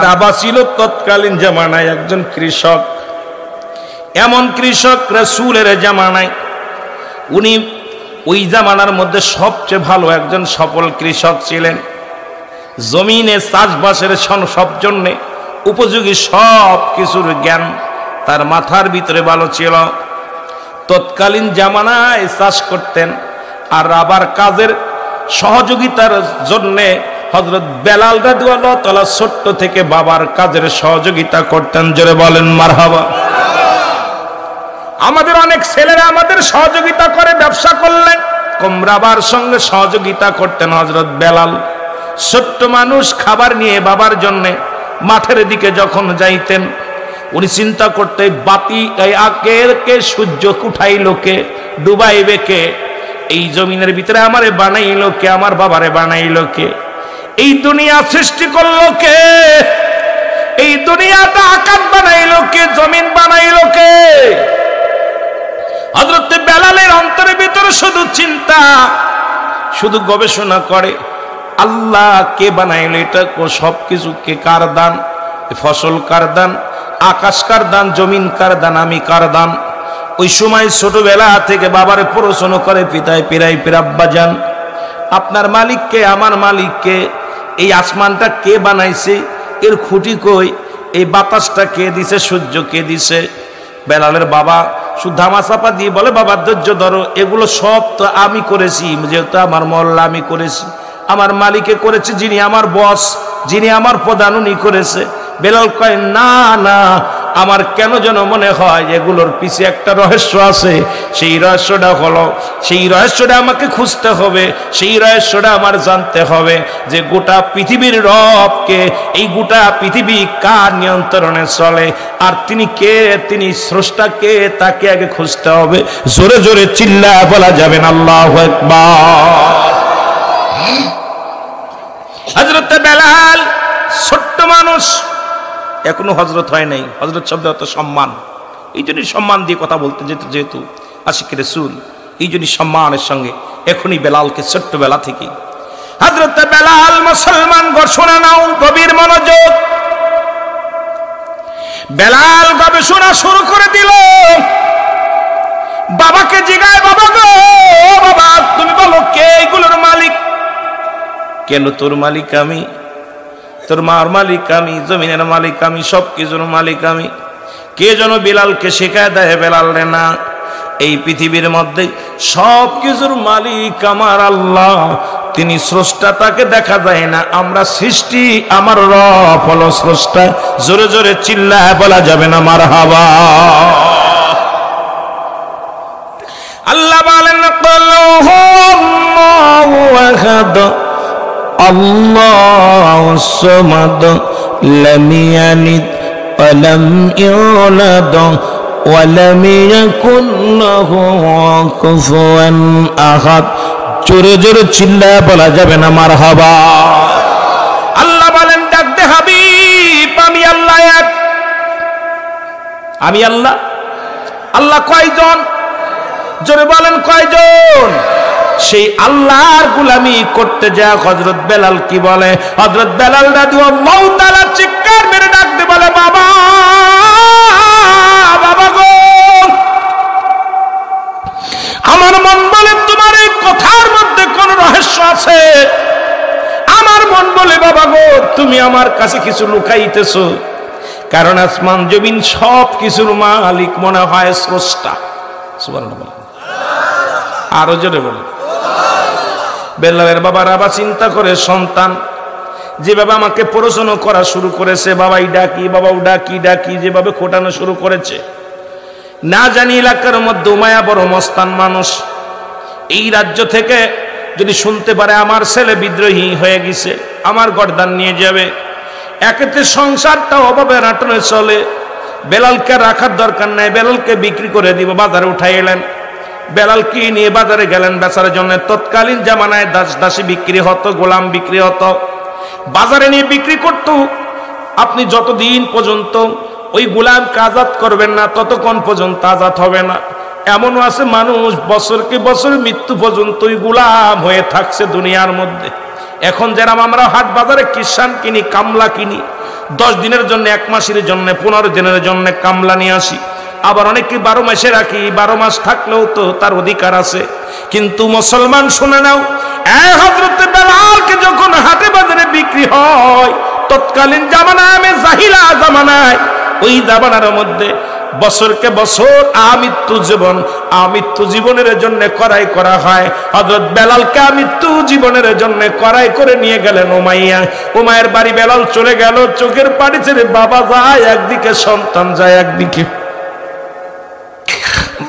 রাবা ছিল তৎকালীন জামানায় একজন কৃষক। এমন কৃষক রাসূলের জামানায়, উনি ওই জামানার মধ্যে সবচেয়ে ভালো একজন সফল কৃষক ছিলেন। জমিনে চাষবাসের সব জন্যে উপযোগী সব কিছুর জ্ঞান তার মাথার ভিতরে ভালো ছিল। তৎকালীন জামানায় চাষ করতেন, আর রাবার কাজের সহযোগিতার জন্যে হযরত বেলাল রাদিয়াল্লাহু তাআলা ছোট্ট থেকে বাবার কাজের সহযোগিতা করতেন। জোরে বলেন মারহাবা। আমাদের অনেক ছেলেরা আমাদের সহযোগিতা করে ব্যবসা করলে, কম রাবার সঙ্গে সহযোগিতা করতেন হযরত বেলাল। ছোট্ট মানুষ খাবার নিয়ে বাবার জন্যে মাঠের দিকে যখন যাইতেন, উনি চিন্তা করতে বাতি কে সূর্য উঠাইলো কে, ডুবাইবে কে, এই জমিনের ভিতরে আমারে বানাইলো কে, আমার বাবারে বানাইলো কে, এই দুনিয়া সৃষ্টি করলো কে, এই দুনিয়াটা আকাশ বানাইলো কে, জমিন বানাইলো কে। হযরত বেলালের অন্তরের ভিতরে শুধু চিন্তা, শুধু গবেষণা করে আল্লাহ কে বানাইলো, এটা সবকিছু কে, কার দান, ফসল কার দান, আকাশ কার দান, জমিন কার দান, আমি কার দান। ওই সময় ছোটবেলা থেকে বাবারে পড়াশোনা করে পিতায় পিরাই পিরাব্বা যান, আপনার মালিককে, আমার মালিককে, এই আসমানটা কে বানাইছে, এর খুঁটি কই, এই বাতাসটা কে দিছে, সূর্য কে দিছে। বেলালের বাবা শুধু ধামাচাপা দিয়ে বলে, বাবা ধৈর্য ধরো, এগুলো সব তো আমি করেছি, যেহেতু আমার মহল্লা আমি করেছি, আমার মালিকে করেছে, যিনি আমার বস, যিনি আমার প্রধান, উনি করেছে। বেলাল কয় না না, আমার কেন যেন মনে হয় এগুলোর পিছে একটা রহস্য আছে। সেই রহস্যটা হলো, সেই রহস্যটা আমাকে খুঁজতে হবে, সেই রহস্যটা আমার জানতে হবে যে গোটা পৃথিবীর রবকে, এই গোটা পৃথিবী কার নিয়ন্ত্রণে চলে, আর তিনি কে, তিনি স্রষ্টা কে, তাকে আগে খুঁজতে হবে। জোরে জোরে চিল্লায় বলা যাবেন আল্লাহু আকবার। হযরত বেলাল ছোট্ট মানুষ, এখনো হযরত হয় নাই, হযরত শব্দ অর্থ সম্মান, এই জন্যই সম্মান দিয়ে কথা বলতে যেহেতু আশিক রাসূল, এই জন্যই সম্মানের সঙ্গে এখনই বেলালকে ছোট্টবেলা থেকে হযরত বেলাল মুসলমান ঘোষণা নাও, গভীর মনোযোগ। বেলাল গবেষণা শুরু করে দিল, বাবাকে জিগায়, বাবা গো বাবা, তুমি বলো কে এগুলোর মালিক? কেন তোর মালিক আমি, তোর মার মালিক আমি, জমিনের মালিক আমি, সব কিছুর মালিক আমি। কে যেন বেলালকে শেখায় দেয়, বেলাল রে না, এই পৃথিবীর মধ্যে সব কিছুর মালিক আমার আল্লাহ, তিনি স্রষ্টা, তাকে দেখা যায় না, আমরা সৃষ্টি, আমার রব হলো স্রষ্টা। জোরে জোরে চিল্লায় বলা যাবে না মারহাবা। আল্লাহ বলেন আল্লাহুস সামাদ লাম ইয়ালিদ ওয়া লাম ইউলাদ ওয়া লাম ইয়াকুল লাহু কুফুয়ান আহাদ। জোরে জোরে চিল্লায় বলা যাবে না মারহাবা। আল্লাহ বলেন, ডাক দে হাবিব, আমি আল্লাহ এক, আমি আল্লাহ। আল্লাহ কয়জন? জোরে বলেন কয়জন? সেই আল্লাহর গোলামি করতে যা হযরত বেলাল কি বলে, হযরত বেলাল রাদিয়াল্লাহু তাআলা চিৎকার মেরে ডাকতে বলে, বাবা বাবা গো, আমার মন বলে তোমার এই কথার মধ্যে কোন রহস্য আছে। আমার মন বলে বাবা গো, তুমি আমার কাছে কিছু লুকাইতেছো, কারণ আসমান জমিন সব কিছুর মালিক মনে হয় স্রষ্টা। সুবহানাল্লাহ। আরো জোরে বলে। বেলালের বাবা রাবা চিন্তা করে, সন্তান যেভাবে আমাকে পড়াশোনা করা শুরু করেছে, বাবাই ডাকি, বাবাও ডাকি ডাকি, যেভাবে খোটানো শুরু করেছে, না জানি এলাকার মধ্যে উমায়া বড় মস্তান মানুষ, এই রাজ্য থেকে যদি শুনতে পারে আমার ছেলে বিদ্রোহী হয়ে গেছে, আমার গর্দান নিয়ে যাবে। একেতে সংসারটা অভাবে রাটনে চলে, বেলালকে রাখার দরকার নাই, বেলালকে বিক্রি করে দিব, বাজারে উঠাই এলেন। বেলাল কি নিয়ে বাজারে গেলেন বেচার জন্য। তৎকালীন জামানায় দাস দাসী বিক্রি হতো, গোলাম বিক্রি হতো, বাজারে নিয়ে বিক্রি করতো। আপনি যতদিন পর্যন্ত ওই গোলামকে আজাদ করবেন না, ততক্ষণ পর্যন্ত আজাদ হবে না। এমনও আছে মানুষ বছরকে বছর মৃত্যু পর্যন্ত ওই গোলাম হয়ে থাকছে দুনিয়ার মধ্যে। এখন যেরকম আমরা হাট বাজারে কিষান কিনি, কামলা কিনি, 10 দিনের জন্য, 1 মাসের জন্য, 15 দিনের জন্য কামলা নিয়ে আসি। আবার অনেকে 12 মাসে রাখি, 12 মাস থাকলেও তো তার অধিকার আছে। কিন্তু মুসলমান শুনে নাও, হযরত বেলালকে যখন হাটে বাজারে বিক্রি হয়, তৎকালীন জামানায়, জাহিলা জামানায়, ওই জামানার মধ্যে বছরকে বছর আমৃত্যু জীবনের জন্য ক্রয় করা হয়। হযরত বেলালকে আমৃত্যু জীবনের জন্য ক্রয় করে নিয়ে গেলেন উমাইয়া। উমাইয়ার বাড়ি বেলাল চলে গেল, চোখের পানি ছেড়ে বাবা যায় একদিকে, সন্তান যায় একদিকে।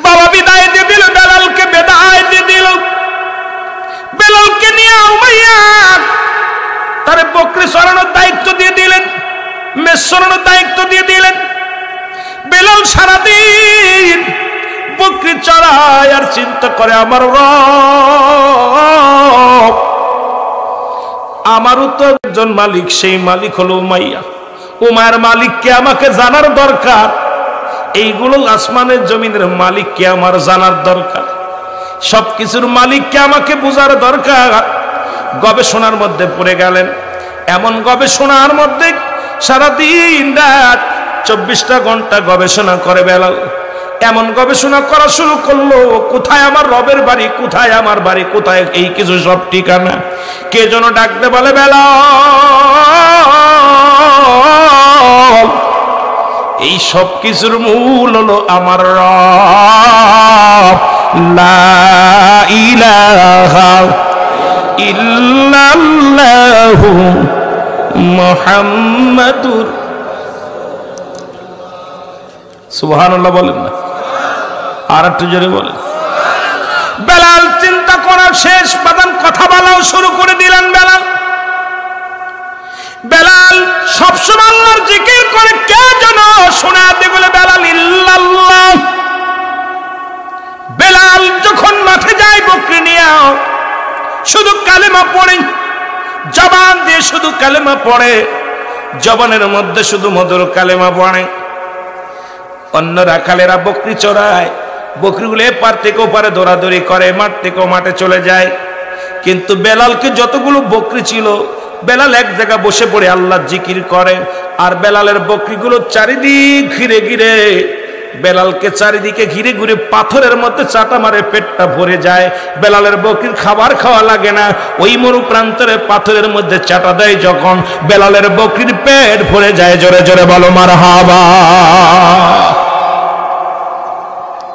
বাবা বিদায় দিয়ে দিল, বেলালকে বিদায় দিয়ে দিল। বেলালকে নিয়ে উমাইয়া তার বকরি চড়ানোর দায়িত্ব দিয়ে দিলেন, মেষ চড়ানোর দায়িত্ব দিয়ে দিলেন। বেলাল সারাদিন বকরি চড়ায় আর চিন্তা করে, আমার রব, আমারও তো একজন মালিক, সেই মালিক হলো উমাইয়া। উমাইয়ার মালিককে আমাকে জানার দরকার, এইগুলো আসমানের জমিনের মালিককে আমার জানার দরকার, সবকিছুর মালিককে আমাকে বোঝার দরকার। গবেষণার মধ্যে পড়ে গেলেন। এমন গবেষণার মধ্যে সারাদিন রাত 24টা ঘন্টা গবেষণা করে বেলাল। এমন গবেষণা করা শুরু করলো, কোথায় আমার রবের বাড়ি, কোথায় আমার বাড়ি, কোথায় এই কিছু সব ঠিকানা। কে যেন ডাকতে বলে, বেলাল, এই সব কিছুর মূল হলো আমার রব। লা ইলাহা ইল্লাল্লাহু মুহাম্মাদুর, সুবহানাল্লাহ বলেন না, আর একটু জোরে বলেন। বেলাল চিন্তা করা শেষ, বাদান কথা বলাও শুরু করে দিলেন। বেলাল সবসময় আল্লাহর জিকির করে, কে যেন শোনাতে বলে, বেলাল ইল্লাল্লাহ। বেলাল যখন মাঠে যায় বকরি নিয়ে, শুধু কালেমা পড়ে, জবান দিয়ে শুধু কালেমা পড়ে, জবানের মধ্যে শুধু মধুর কালেমা পড়ে। অন্য রাখালেরা বকরি চড়ায়, বকরিগুলো এপার থেকে ওপারে দৌড়াদৌড়ি করে, মাঠ থেকে মাঠে চলে যায়। কিন্তু বেলালকে যতগুলো বকরি ছিল, বেলাল এক জায়গায় বসে পড়ে আল্লাহ জিকির করে। আর বেলালের বকরিগুলো চারিদিক ঘিরে ঘিরে, বেলালকে চারিদিকে ঘিরে ঘিরে পাথরের মধ্যে চাটা মারে, পেটটা ভরে যায়। বেলালের বকরির খাবার খাওয়া লাগে না, ওই মরু প্রান্তরে পাথরের মধ্যে চাটা দেয় যখন, বেলালের বকরির পেট ভরে যায়। জোরে জোরে বলো মারহাবা।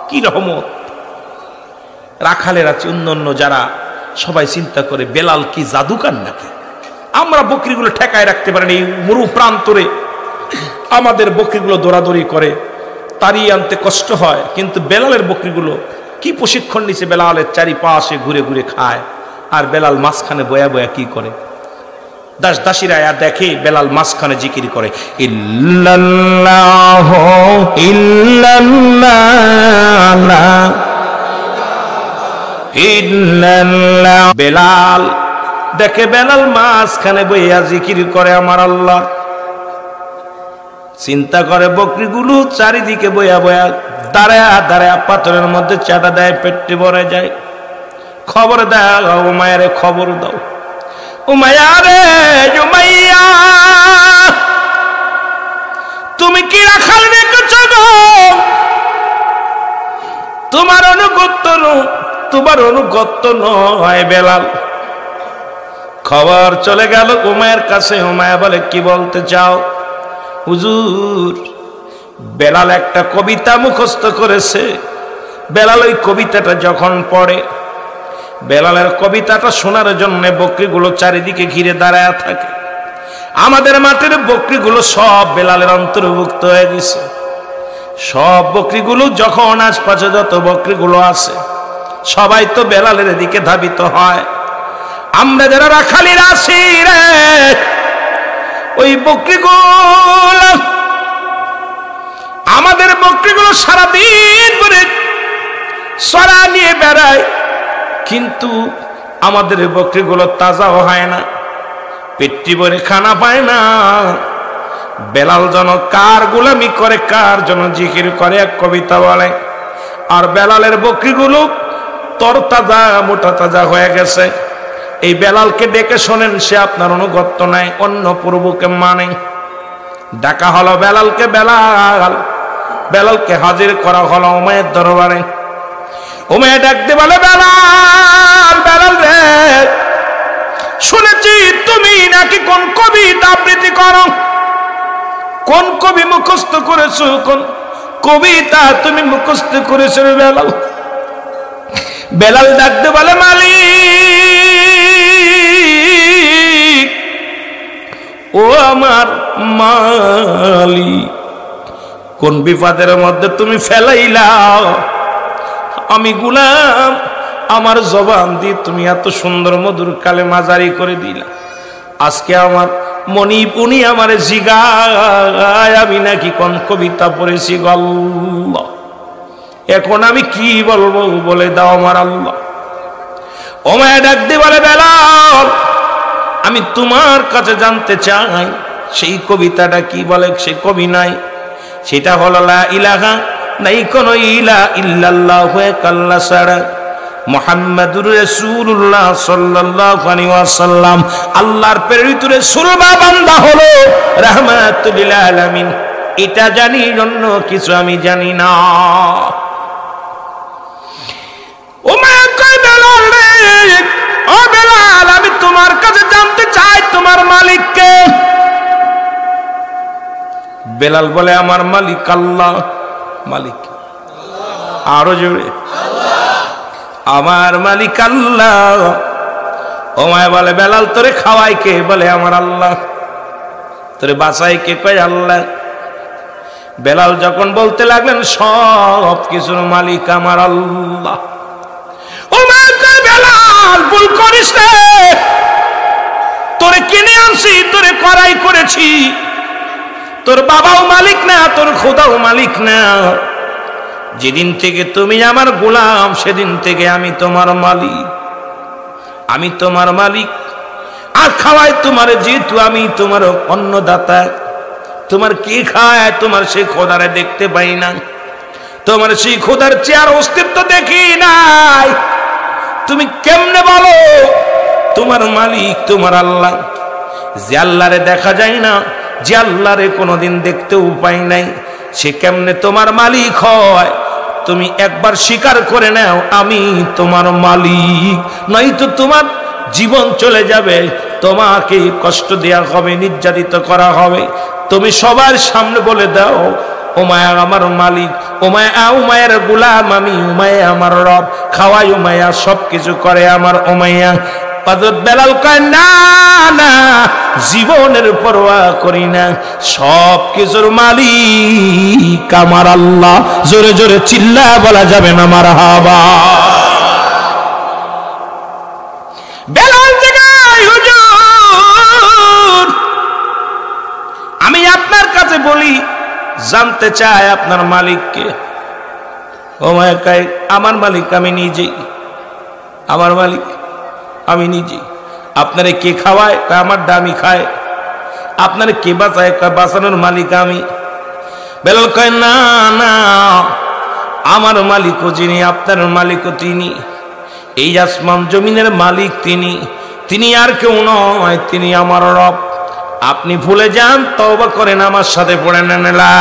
কি রহমত! রাখালেরা, অন্যান্য যারা সবাই চিন্তা করে, বেলাল কি জাদুকার নাকি? আমরা বকরিগুলো ঠেকায় রাখতে পারি না, এই মরু প্রান্তরে আমাদের বকরিগুলো দৌড়াদৌড়ি করে, তাড়িয়ে আনতে কষ্ট হয়। কিন্তু বেলালের বকরিগুলো কি প্রশিক্ষণ নিছে, বেলালের চারিপাশে ঘুরে ঘুরে খায়। আর বেলাল মাঝখানে বয়া বয়া কি করে, দাস দাসীরা দেখে বেলাল মাঝখানে জিকির করে, ইল্লাল্লাহ ইল্লাল্লাহ ইল্লাল্লাহ। বেলাল দেখে বেলাল মাঝখানে বইয়া জিকির করে আমার আল্লাহ। চিন্তা করে, বকরিগুলো চারিদিকে বয়া বয়া দাঁড়ায়া দাঁড়ায়া পাথরের মধ্যে চাটা দেয়, পেটটি ভরে যায়। খবর দাও উমাইয়ারে, খবর দাও উমাইয়া রে, উমাইয়া তুমি কি রাখাল রেখেছ গো? তোমার অনুগত্য নয় বেলাল। খবর চলে গেল উমাইয়ার কাছে। উমাইয়া বলে, কি বলতে চাও? হুজুর, বেলাল একটা কবিতা মুখস্থ করেছে। বেলাল ওই কবিতাটা যখন পড়ে, বেলালের কবিতাটা শোনার জন্য বকরিগুলো চারিদিকে ঘিরে দাঁড়ায় থাকে। আমাদের মাঠের বকরিগুলো সব বেলালের অন্তর্ভুক্ত হয়ে গেছে। সব বকরিগুলো যখন আশপাশে যত বকরিগুলো আছে, সবাই তো বেলালের দিকে ধাবিত হয়। আমরা যারা রাখালির আছি রে, ওই বকরিগুলো, আমাদের বকরিগুলো সারাদিন ধরে চড়া নিয়ে বেড়ায়, কিন্তু আমাদের বকরিগুলো তাজাও হয় না, পেটটি ভরে খানা পায় না। বেলাল যেন কার গোলামি করে, কার জন্য জিকির করে, এক কবিতা বলে। আর বেলালের বকরিগুলো তরতাজা মোটা তাজা হয়ে গেছে। এই বেলালকে ডেকে শোনেন, সে আপনার অনুগত্য নাই, অন্য প্রভুকে মানে। ডাকা হলো বেলালকে, বেলালকে হাজির করা হলো উমাইয়ের দরবারে। উমাইয়া ডাকতে বলে, বেলাল, বেলাল রে, শুনেছি তুমি নাকি কোন কবিতা আবৃত্তি করো, কোন কবি মুখস্থ করেছো, কোন কবিতা তুমি মুখস্থ করেছো বেলাল? বেলাল ডাকতে বলে, মালিক, ও আমার মালিক, কোন বিপদের মধ্যে তুমি ফেলাইলা? আমি গোলাম, আমার জবান দিয়ে তুমি এত সুন্দর মধুর কালেমা জারি করে দিলা। আজকে আমার মণিপুনি আমার জিগায় আমি নাকি কোন কবিতা পড়েছি গল্ল। এখন আমি কি বলবো বলে দাও আমার আল্লাহ। উমাইয়া ডাক দিয়ে বলে, বেলাল, আমি তোমার কাছে জানতে চাই সেই কবিতাটা কি বলে। সে কবি নাই, সেটা হলো লা ইলাহা, নাই কোন ইলা ইল্লাল্লাহু কাল্লা সারা মুহাম্মাদুর রাসূলুল্লাহ সাল্লাল্লাহু আলাইহি ওয়াসাল্লাম আল্লাহর প্রেরিত রাসূল বা বান্দা হলো রাহমাতুল লিল আলামিন। এটা জানি, অন্য কিছু আমি জানি না। উমাইয়া কয়, বেলাল রে, ও বেলাল, আমি তোমার কাছে জানতে চাই তোমার মালিক কে? বেলাল বলে, আমার মালিক আল্লাহ। মালিক আরো জোরে, আমার মালিক আল্লাহ। উমাইয়া বলে, বেলাল, তোরে খাওয়াই কে? বলে, আমার আল্লাহ। তোরে বাঁচাই কে? কয় আল্লাহ। বেলাল যখন বলতে লাগলেন, সব কিছুর মালিক আমার আল্লাহ। উমাইয়া কয়, বেলাল, ভুল করিস না, তোরে কিনে আনছি, তোরে করাই করেছি, তোর বাবাও মালিক না, তোর খোদাও মালিক না। যেদিন থেকে তুমি আমার গোলাম, সেদিন থেকে আমি তোমার মালিক। আমি তোমার মালিক, আর খাওয়াই তোমার, যেহেতু আমি তোমার অন্নদাতা। তোমার কি খায়? তোমার সেই খোদারে দেখতে পাই না, তোমার সেই খোদার চেয়ার অস্তিত্ব দেখি নাই। তুমি কেমনে বলো তোমার মালিক তোমার আল্লাহ? যে আল্লাহরে দেখা যায় না, যে আল্লাহরে কোনোদিন দেখতেও পাই নাই, সে কেমনে তোমার মালিক হয়? তুমি একবার স্বীকার করে নাও আমি তোমার মালিক, নয়তো তোমার জীবন চলে যাবে, তোমাকে কষ্ট দেয়া হবে, নির্যাতিত করা হবে। তুমি সবার সামনে বলে দাও, উমাইয়া আমার মালিক, উমাইয়ার গোলাম আমি, উমাইয়া আমার রব, খাওয়াই উমাইয়া, সবকিছু করে আমার উমাইয়া। বেলাল কয়, না না, জীবনের পরোয়া করি না, সব কিছুর মালিক আমার আল্লাহ। জোরে জোরে চিল্লা বলা যাবে না মারহাবা। বেলাল জাগায়, হুজুর, আমি আপনার কাছে বলি, জানতে চাই আপনার মালিককে। উমাইয়া কয়, আমার মালিক আমি নিজেই, আমার মালিক আমি নিজে। আপনারে কে খাওয়ায়? আমার দামি খায়। আপনারে কে বাঁচায়? বাঁচানোর মালিক আমি। বেলাল কয়, না না, আমার মালিকও যিনি, আপনার মালিকও তিনি, এই আসমান জমিনের মালিক তিনি, তিনি আর কেউ নয়, তিনি আমার রব। আপনি ভুলে যান, তওবা করেন, আমার সাথে পড়ে নেন, লা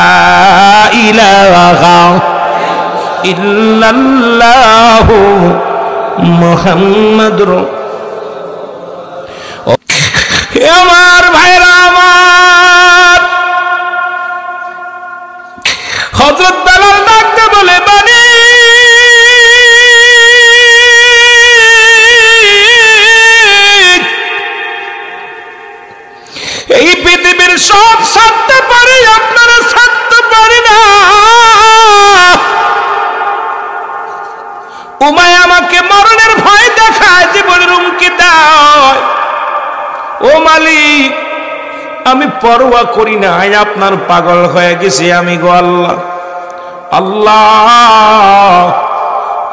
ইলাহা ইল্লাল্লাহু মুহাম্মাদুর। আমার ভাইরা আমার, হযরত বেলাল ডাকতে বলে, বানি এই পৃথিবীর সব ছাড়তে পারি, আপনারা ছাড়তে পারি না। উমাইয়া আমাকে মরণের ভয় দেখায়, জীবনের হুমকি দেয়। ও মালিক, আমি পরোয়া করি না, আপনার পাগল হয়ে গেছি আমি গো আল্লাহ। আল্লাহ,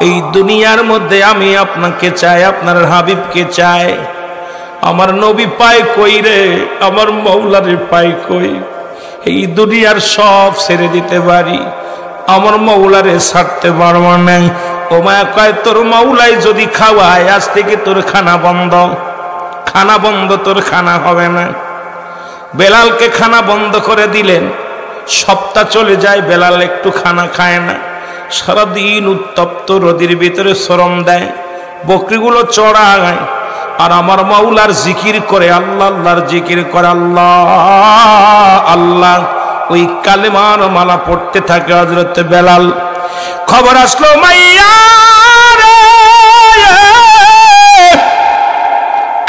এই দুনিয়ার মধ্যে আমি আপনাকে চাই, আপনার হাবিবকে চাই। আমার নবী পায় কই রে, আমার মৌলারে পায় কই? এই দুনিয়ার সব ছেড়ে দিতে পারি, আমার মৌলারে ছাড়তে পারব না। উমাইয়া কয়, তোর মৌলাই যদি খাওয়ায়, আজ থেকে তোর খানা বন্ধ। খানা বন্ধ, তোর খানা হবে না। বেলালকে খানা বন্ধ করে দিলেন। সপ্তাহ চলে যায়, বেলাল একটু খানা খায় না। সারাদিন উত্তপ্ত রোদের ভিতরে শ্রম দেয়, বকরিগুলো চড়ায়, আর আমার মাওলার জিকির করে, আল্লাহ আল্লাহর জিকির করে, আল্লাহ আল্লাহ, ওই কালেমার মালা পড়তে থাকে হযরত বেলাল। খবর আসলো, মাইয়া রে,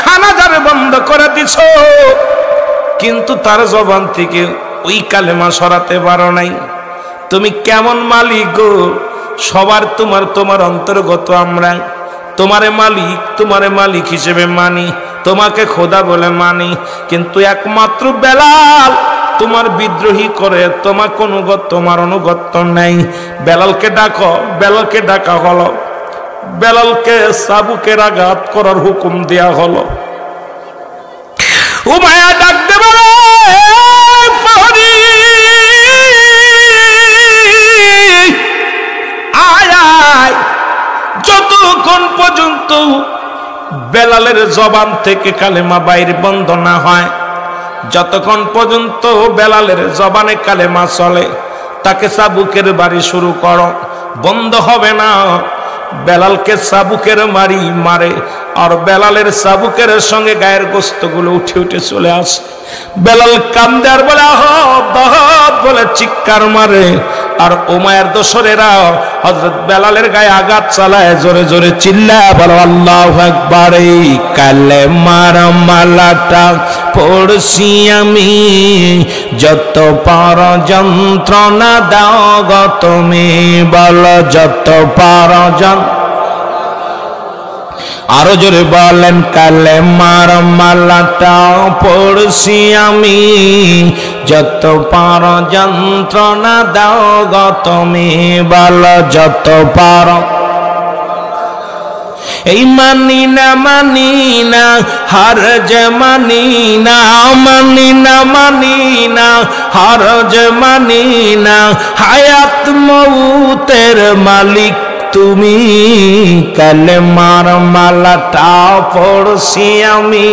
খানা যাবে বন্ধ করে দিছ, কিন্তু তার জবান থেকে ওই কালেমা সরাতে পারো নাই। তুমি কেমন মালিক গো? সবার তোমার অন্তর্গত আমরা। তোমারে মালিক হিসেবে মানি, তোমাকে খোদা বলে মানি, কিন্তু একমাত্র বেলাল তোমার বিদ্রোহী করে, তোমার অনুগত্য নেই। বেলালকে ডাকা হলো। বেলালকে চাবুকের আঘাত করার হুকুম দেয়া হলো। উমাইয়া ডাকতে বলে, যতক্ষণ পর্যন্ত বেলালের জবান থেকে কালেমা বাইর বন্ধ না হয়, যতক্ষণ পর্যন্ত বেলালের জবানে কালেমা চলে, তাকে চাবুকের বাড়ি শুরু করো, বন্ধ হবে না। বেলালকে চাবুকের মারে, আর বেলালের চাবুকের সঙ্গে গায়ের গোস্তগুলো উঠে উঠে চলে আসে। বেলাল কান্দে আর বলে আহত বলে চিৎকার মারে, আর উমাইয়ার দোসরেরা হযরত বেলালের গায়ে আঘাত চালায়, জোরে জোরে চিল্লায় বলো আল্লাহু আকবার। এই কালেমার মালাটা পড়ছি আমি, যত পার যন্ত্রণা দাও গো তুমি, বলো যত পার। আরো জোরে বলেন, কালেমার মালাটা পড়ছি আমি, যত পার যন্ত্রণা দাও গো তুমি, বলো যত পার। এই মানি না হার যে মানি না হার যে মানি না, হায়াত মউতের মালিক তুমি, কালেমার মালাটা পড়ছি আমি,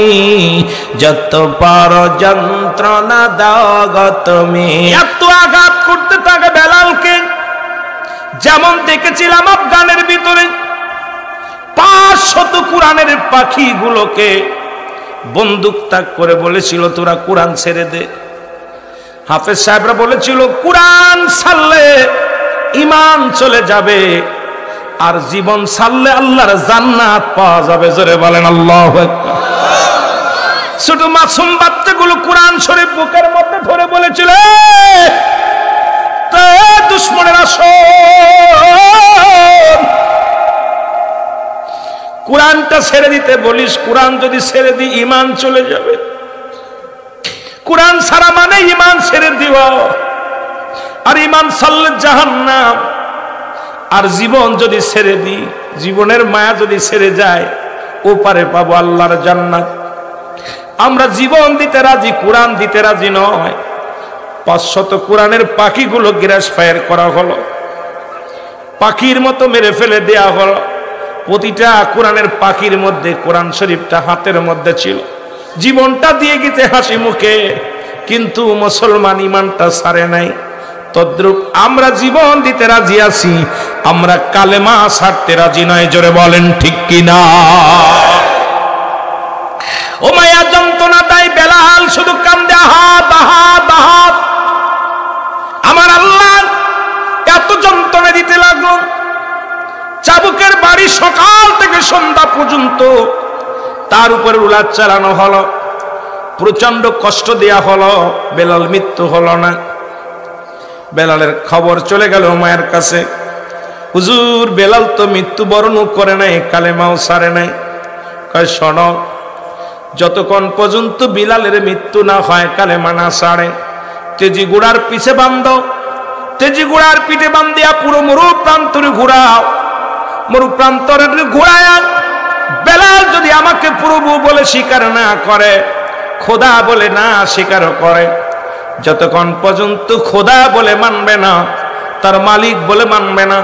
যত পার যন্ত্রণা দাও গো তুমি। এত আঘাত করতে থাকে বেলালকে, যেমন দেখেছিলাম আফগানের ভিতরে 500 কোরআনের পাখিগুলোকে বন্দুক তাক করে বলেছিল তোরা কোরআন ছেড়ে দে। হাফেজ সাহেবরা বলেছিল কোরআন ছাড়লে ঈমান চলে যাবে, আর জীবন ছাড়লে আল্লাহর জান্নাত পাওয়া যাবে। জোরে বলেন আল্লাহু আকবার। ছোট মাসুম বাচ্চাগুলো কোরআন শরীফ বুকের মধ্যে ধরে বলেছিল, দুশ্মনের আসর, কোরআনটা ছেড়ে দিতে বলিস, কোরআন যদি ছেড়ে দিই ঈমান চলে যাবে। কোরআন ছাড়া মানে ঈমান ছেড়ে দিও, আর ঈমান ছাড়লে জাহান্নাম। আর জীবন যদি ছেড়ে দিই, জীবনের মায়া যদি ছেড়ে যায়, ওপারে পাবো আল্লাহর জান্নাত। আমরা জীবন দিতে রাজি, কোরআন দিতে রাজি নয়। 500 কোরআনের পাখিগুলো গ্রাস ফায়ার করা হলো, পাখির মতো মেরে ফেলে দেয়া হলো। প্রতিটা কোরআনের পাখির মধ্যে কোরআন শরীফটা হাতের মধ্যে ছিল, জীবনটা দিয়ে গেছে হাসি মুখে, কিন্তু মুসলমান ঈমানটা ছাড়ে নাই। তদ্রূপ আমরা জীবন দিতে রাজি আছি, আমরা কালেমা ছাড়তে রাজি নয়। জোরে বলেন ঠিক কিনা? উমাইয়া যন্ত্রণা তাই বেলাল শুধু কান্দে, আহাত আহাত আহাত। আমার আল্লাহ এত যন্ত্রণা দিতে লাগলো, চাবুকের বাড়ি সকাল থেকে সন্ধ্যা পর্যন্ত তার উপরে উলাদ চালানো হলো, প্রচন্ড কষ্ট দেয়া হলো। বেলাল মৃত্যু হলো না। বেলালের খবর চলে গেল উমাইয়ার কাছে, হুজুর বেলাল তো মৃত্যুবরণও করে নাই, কালেমাও ছাড়ে নাই। কয় শোনো, যতক্ষণ পর্যন্ত বিলালের মৃত্যু না হয়, কালেমা না ছাড়ে, তেজি ঘোড়ার পিছে বান্ধ, তেজি ঘোড়ার পিঠে বান্ধিয়া পুরো মরু প্রান্তরে ঘোরাও, মরু প্রান্তরে ঘোরায়া বেলাল যদি আমাকে প্রভু বলে স্বীকার না করে, খোদা বলে না স্বীকার করে, যতক্ষণ পর্যন্ত খোদা বলে মানবে না, তার মালিক বলে মানবে না,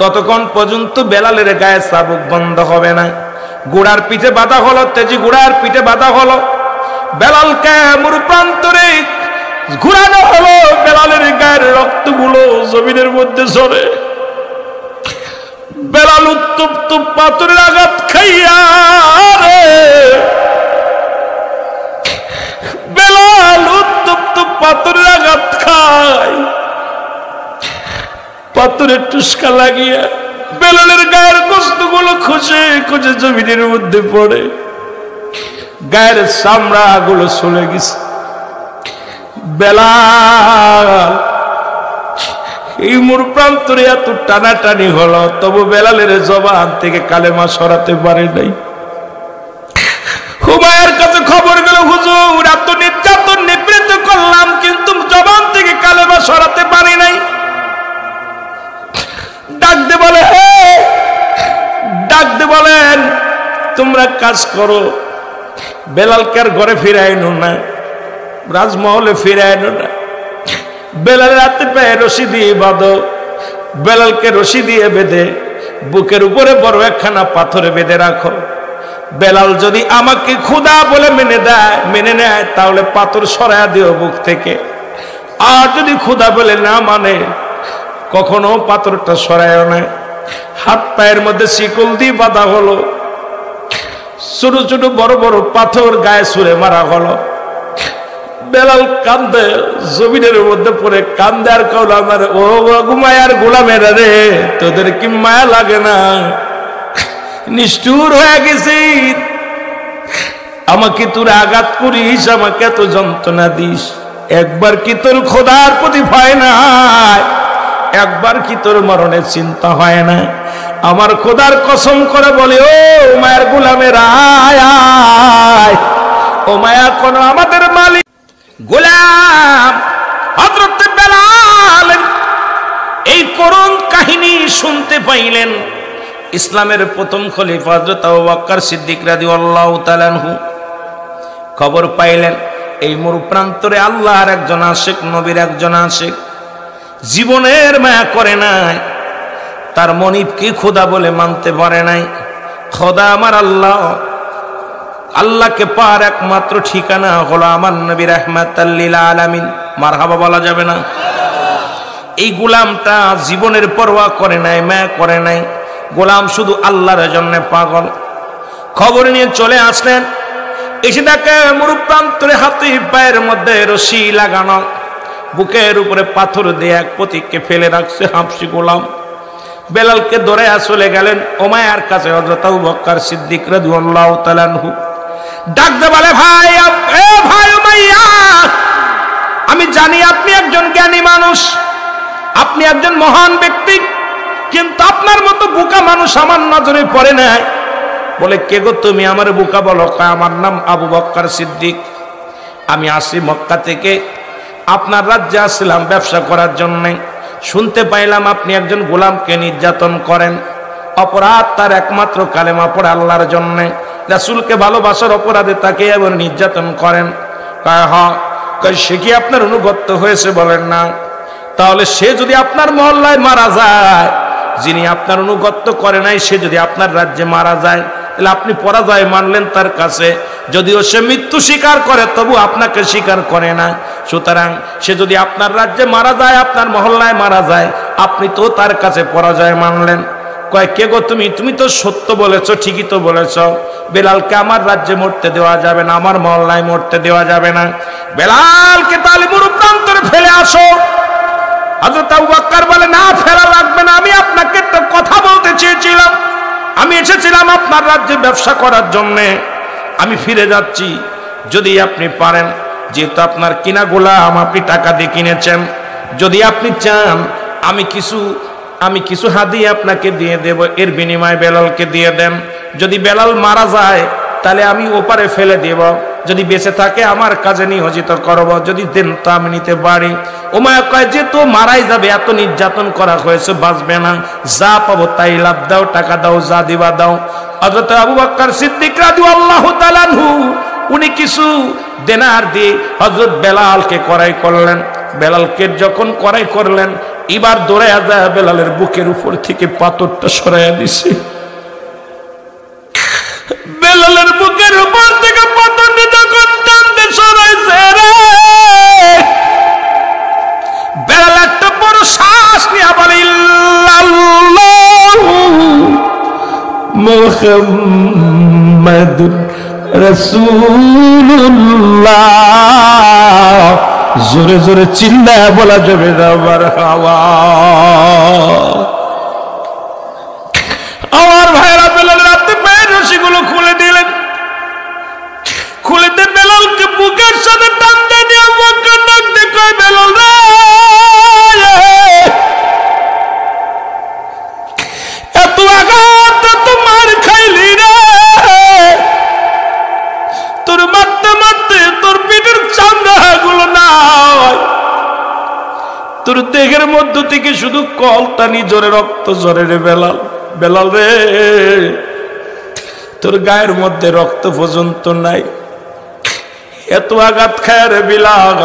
ততক্ষণ পর্যন্ত বেলালের গায়ে চাবুক বন্ধ হবে না। ঘোড়ার পিঠে বাঁধা হলো, তেজি ঘোড়ার পিঠে বাঁধা হলো। বেলালকে মরু প্রান্তরে ঘুরানো হলো। বেলালের গায়ের রক্তগুলো জমিনের মধ্যে ঝরে। বেলাল উত্তপ্ত পাথরের আঘাত খাইয়া রে, বেলাল উত্তপ্ত পাথরের আঘাত খায়, পাথরের টুসকা লাগিয়া বেলালের গায়ের গোশতগুলো খুঁজে খুঁজে জমিনের মধ্যে পড়ে। গায়ের চামড়া গুলো চলে গেছে। বেলাল এই মোর প্রান্তরে এত টানাটানি হলো, তবু বেলালের জবান থেকে কালেমা সরাতে পারে নাই। হুমায়ের কাছে খবর গেল, হুজুর এত নির্যাতন নিবৃত্ত করলাম, কিন্তু জবান থেকে কালেমা সরাতে পারি নাই। ডাকতে বলে, ডাকতে বলেন তোমরা কাজ করো, বেলালকে আর ঘরে ফিরাই না, রাজমহলে ফিরাই না। বেলালের হাতে পায়ে রশি দিয়ে বাঁধো। বেলালকে রশি দিয়ে বেঁধে বুকের উপরে বড় একখানা পাথরে বেঁধে রাখো। বেলাল যদি আমাকে খোদা বলে মেনে নেয় তাহলে পাথর সরায়া দিও বুক থেকে। আর যদি খোদা বলে না মানে, কখনো পাথরটা সরায় না। হাত পায়ের মধ্যে শিকল দিয়ে বাঁধা হলো। ছোট ছোট বড় বড় পাথর গায়ে ছুঁড়ে মারা হলো। বেলাল কান্দে, জমিনের মধ্যে পড়ে কান্দে আর কওলা, আমার ও ঘুমায়ার গোলামেরা রে, তোদের কি মায়া লাগে না? নিষ্ঠুর হয়ে গেছি, আমাকে তোর আঘাত করিস, আমাকে এত যন্ত্রণা দিস, একবার কি তোর খোদার প্রতি ভয় নাই? একবার কি তোর মরণের চিন্তা হয় না? আমার খোদার কসম করে বলে, ও মায়ের গোলামের আয় আয়, ও মায়া কোন আমাদের মালিক গোলাম। হযরত বেলাল এই করুণ কাহিনী শুনতে পাইলেন। ইসলামের প্রথম খলিফা হযরত আবু বকর সিদ্দিক রাদিয়াল্লাহু তাআলা আনহু খবর পাইলেন এই মরু প্রান্তরে আল্লাহর একজন আশিক, নবীর একজন আশিক, জীবনের মায়া করে নাই, তার মনিবকে খোদা বলে মানতে পারে নাই। খোদা আমার আল্লাহ, আল্লাহকে পার একমাত্র ঠিকানা হলো আমার নবী রাহমাতাল লিল আলামিন। মারহাবা বলা যাবে না? এই গোলামটা জীবনের পরোয়া করে নাই, মায়া করে নাই। গোলাম শুধু আল্লাহর জন্য পাগল। খবর নিয়ে চলে আসলেন। এসে দেখে মরু প্রান্তরে হাতে পায়ের মধ্যে রশি লাগানো, বুকের উপরে পাথর দিয়ে এক পথিককে ফেলে রাখছে হাবশী গোলাম। বেলালকে ধরে চলে গেলেন উমাইয়ার কাছে হযরত আবু বকর সিদ্দিক রাদিয়াল্লাহু তাআলা আনহু। ডাকতে বলে, ভাই ভাই উমাইয়া, আমি জানি আপনি একজন জ্ঞানী মানুষ, আপনি একজন মহান ব্যক্তি, কিন্তু আপনার মতো বোকা মানুষ আমার নজরে পড়ে নাই। বলে, কে গো তুমি? আমার বোকা বলো। আমার নাম আবু বকর সিদ্দিক, আমি আসি মক্কা থেকে, আপনার রাজ্যে আসছিলাম ব্যবসা করার জন্য। শুনতে পাইলাম আপনি একজন গোলামকে নির্যাতন করেন, অপরাধ তার একমাত্র কালেমা পড়ে আল্লাহর জন্য, রাসূলকে ভালোবাসার অপরাধে তাকে এবার নির্যাতন করেন। সে কি আপনার অনুগত হয়েছে? বলেন না। তাহলে সে যদি আপনার মহল্লায় মারা যায়, যিনি আপনার অনুগত করে নাই, সে যদি আপনার রাজ্যে মারা যায়, তাহলে আপনি পরাজয় মানলেন তার কাছে। যদিও সে মৃত্যু স্বীকার করে, তবু আপনাকে স্বীকার করে না। সুতরাং সে যদি আপনার রাজ্যে মারা যায়, আপনার মহল্লায় মারা যায়, আপনি তো তার কাছে পরাজয় মানলেন। কয়, কে গো তুমি? তুমি তো সত্য বলেছো, ঠিকই তো বলেছো। বেলালকে আমার রাজ্যে মরতে দেওয়া যাবে না, আমার মহল্লায় মরতে দেওয়া যাবে না। বেলালকে তাহলে মরু প্রান্তরে ফেলে আসো। হযরত আবু বকর বলে, না, ফেলা লাগবে না, আমি আপনাকে একটা কথা বলতে চেয়েছিলাম। আমি এসেছিলাম আপনার রাজ্যে ব্যবসা করার জন্যে, আমি ফিরে যাচ্ছি। যদি আপনি পারেন, যেহেতু আপনার কিনা গোলাম, আপনি টাকা দিয়ে কিনেছেন, যদি আপনি চান আমি কিছু হাদিয়া আপনাকে দিয়ে দেব, এর বিনিময়ে বেলালকে দিয়ে দেন। যদি বেলাল মারা যায় তাহলে আমি ওপারে ফেলে দেব, যদি বেঁচে থাকে আমার কাজে নিয়োজিত করব, যদি দেন তো আমি নিতে পারি। উমাইয়া কয়, যে তো মারাই যাবে, এত নির্যাতন করা হয়েছে, বাঁচবে না, যা পাবো তাই লাভ দাও, টাকা দাও, যা দিবা দাও। হযরত আবু বকর সিদ্দিক রাদিয়াল্লাহু তাআলা আনহু উনি কিছু দেনার দিয়ে হযরত বেলালকে ক্রয় করলেন। বেলালকে যখন ক্রয় করলেন, এবার দৌড়ায়া যায় বেলালের বুকের উপর থেকে পাথরটা সরাইয়া দিছে। মুহাম্মাদুর রাসূলুল্লাহ। জোরে জোরে চিল্লায়া বলা যাবে না মারহাবা। আমার ভাইরা বেলাল রাতে পায়ের রশিগুলো খুলে দিলেন, খুলে দিয়ে বেলালকে বুকের সাথে টানতে দিয়ে বকর ডাকতে কয়, বেলাল রে এত আঘাত তো মার খাইলি রে, তোর মারতে মারতে তোর পিঠের চামড়া গুলো নাই, তোর দেহের মধ্য থেকে শুধু কলতানি জোরে রক্ত ঝরে রে বেলাল। বেলাল রে তোর গায়ের মধ্যে রক্ত পর্যন্ত নাই, এত আঘাত খায় রে বিলাল,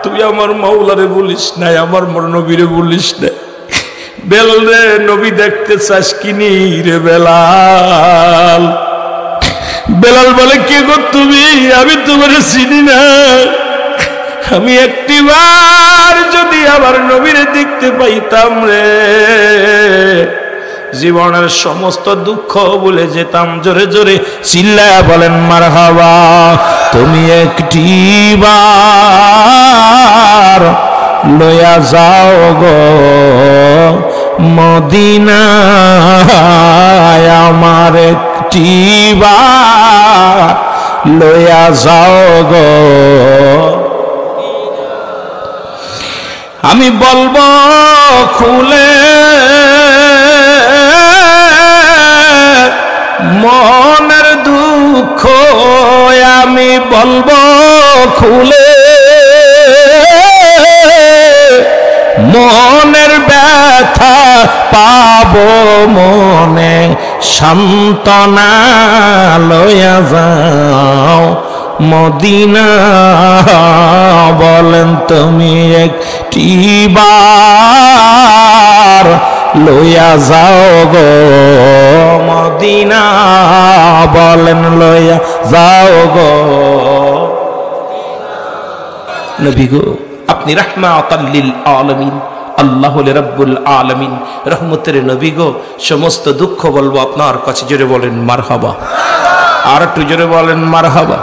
তুই আমার মাওলারে বলিস নাই, আমার নবীরে বলিস না। বেলাল রে নবী দেখতে চাস কিনি রে বেলাল? বেলাল বলে কে গো তুমি? আমি তোমার চিনি না, আমি একটিবার যদি আমার নবীরে দেখতে পাইতাম রে জীবনের সমস্ত দুঃখ ভুলে যেতাম। জোরে জোরে চিল্লায়া বলেন মারহাবা। তুমি একটিবার লয়া যাও গো মদিনায়, আমার একটিবার লয়া যাও গো, আমি বলবো খুলে মনের দুঃখ, আমি বলবো খুলে মনের ব্যথা পাবো মনে সান্ত্বনা, লয়া যাও মদিনা। বলেন তুমি একটিবার লয়া যাও গো মদিনা, বলেন লয়া যাও গো নবী গো। আপনি রাহমাতাল লিল আলামিন, আল্লাহ রাব্বুল আলামিন, রহমতের নবী গো। সমস্ত দুঃখ বলবো আপনার কাছে, জোরে বলেন মারহাবা। আর একটু জোরে বলেন মারহাবা।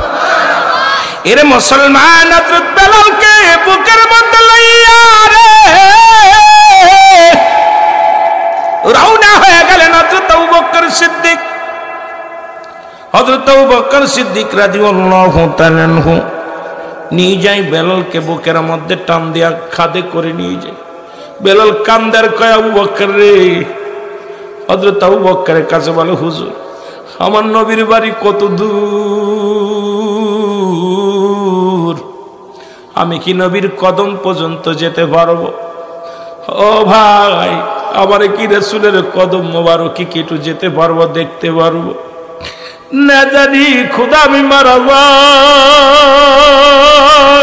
এরে মুসলমান, হযরত বেলালকে বুকের মধ্যে লইয়া রে রওনা হয়ে গেলেন হযরত আবু বকর সিদ্দিক। হযরত আবু বকর সিদ্দিক রাদিয়াল্লাহু তাআলা আনহু নিয়ে যাই বেলালকে বুকের মধ্যে টান দিয়া খাদে করে নিয়ে যায়। বেলাল কান্দার কয়, আবু বকর রে। হযরত আবু বকরের কাছে বলে, হুজুর আমার নবীর বাড়ি কত দূর, আমি কি নবীর কদম পর্যন্ত যেতে পারবো? ও ভাই, আমার কি রাসূলের কদম মোবারক কি একটু যেতে পারবো, দেখতে পারবো? না জানি খোদা আমি মারা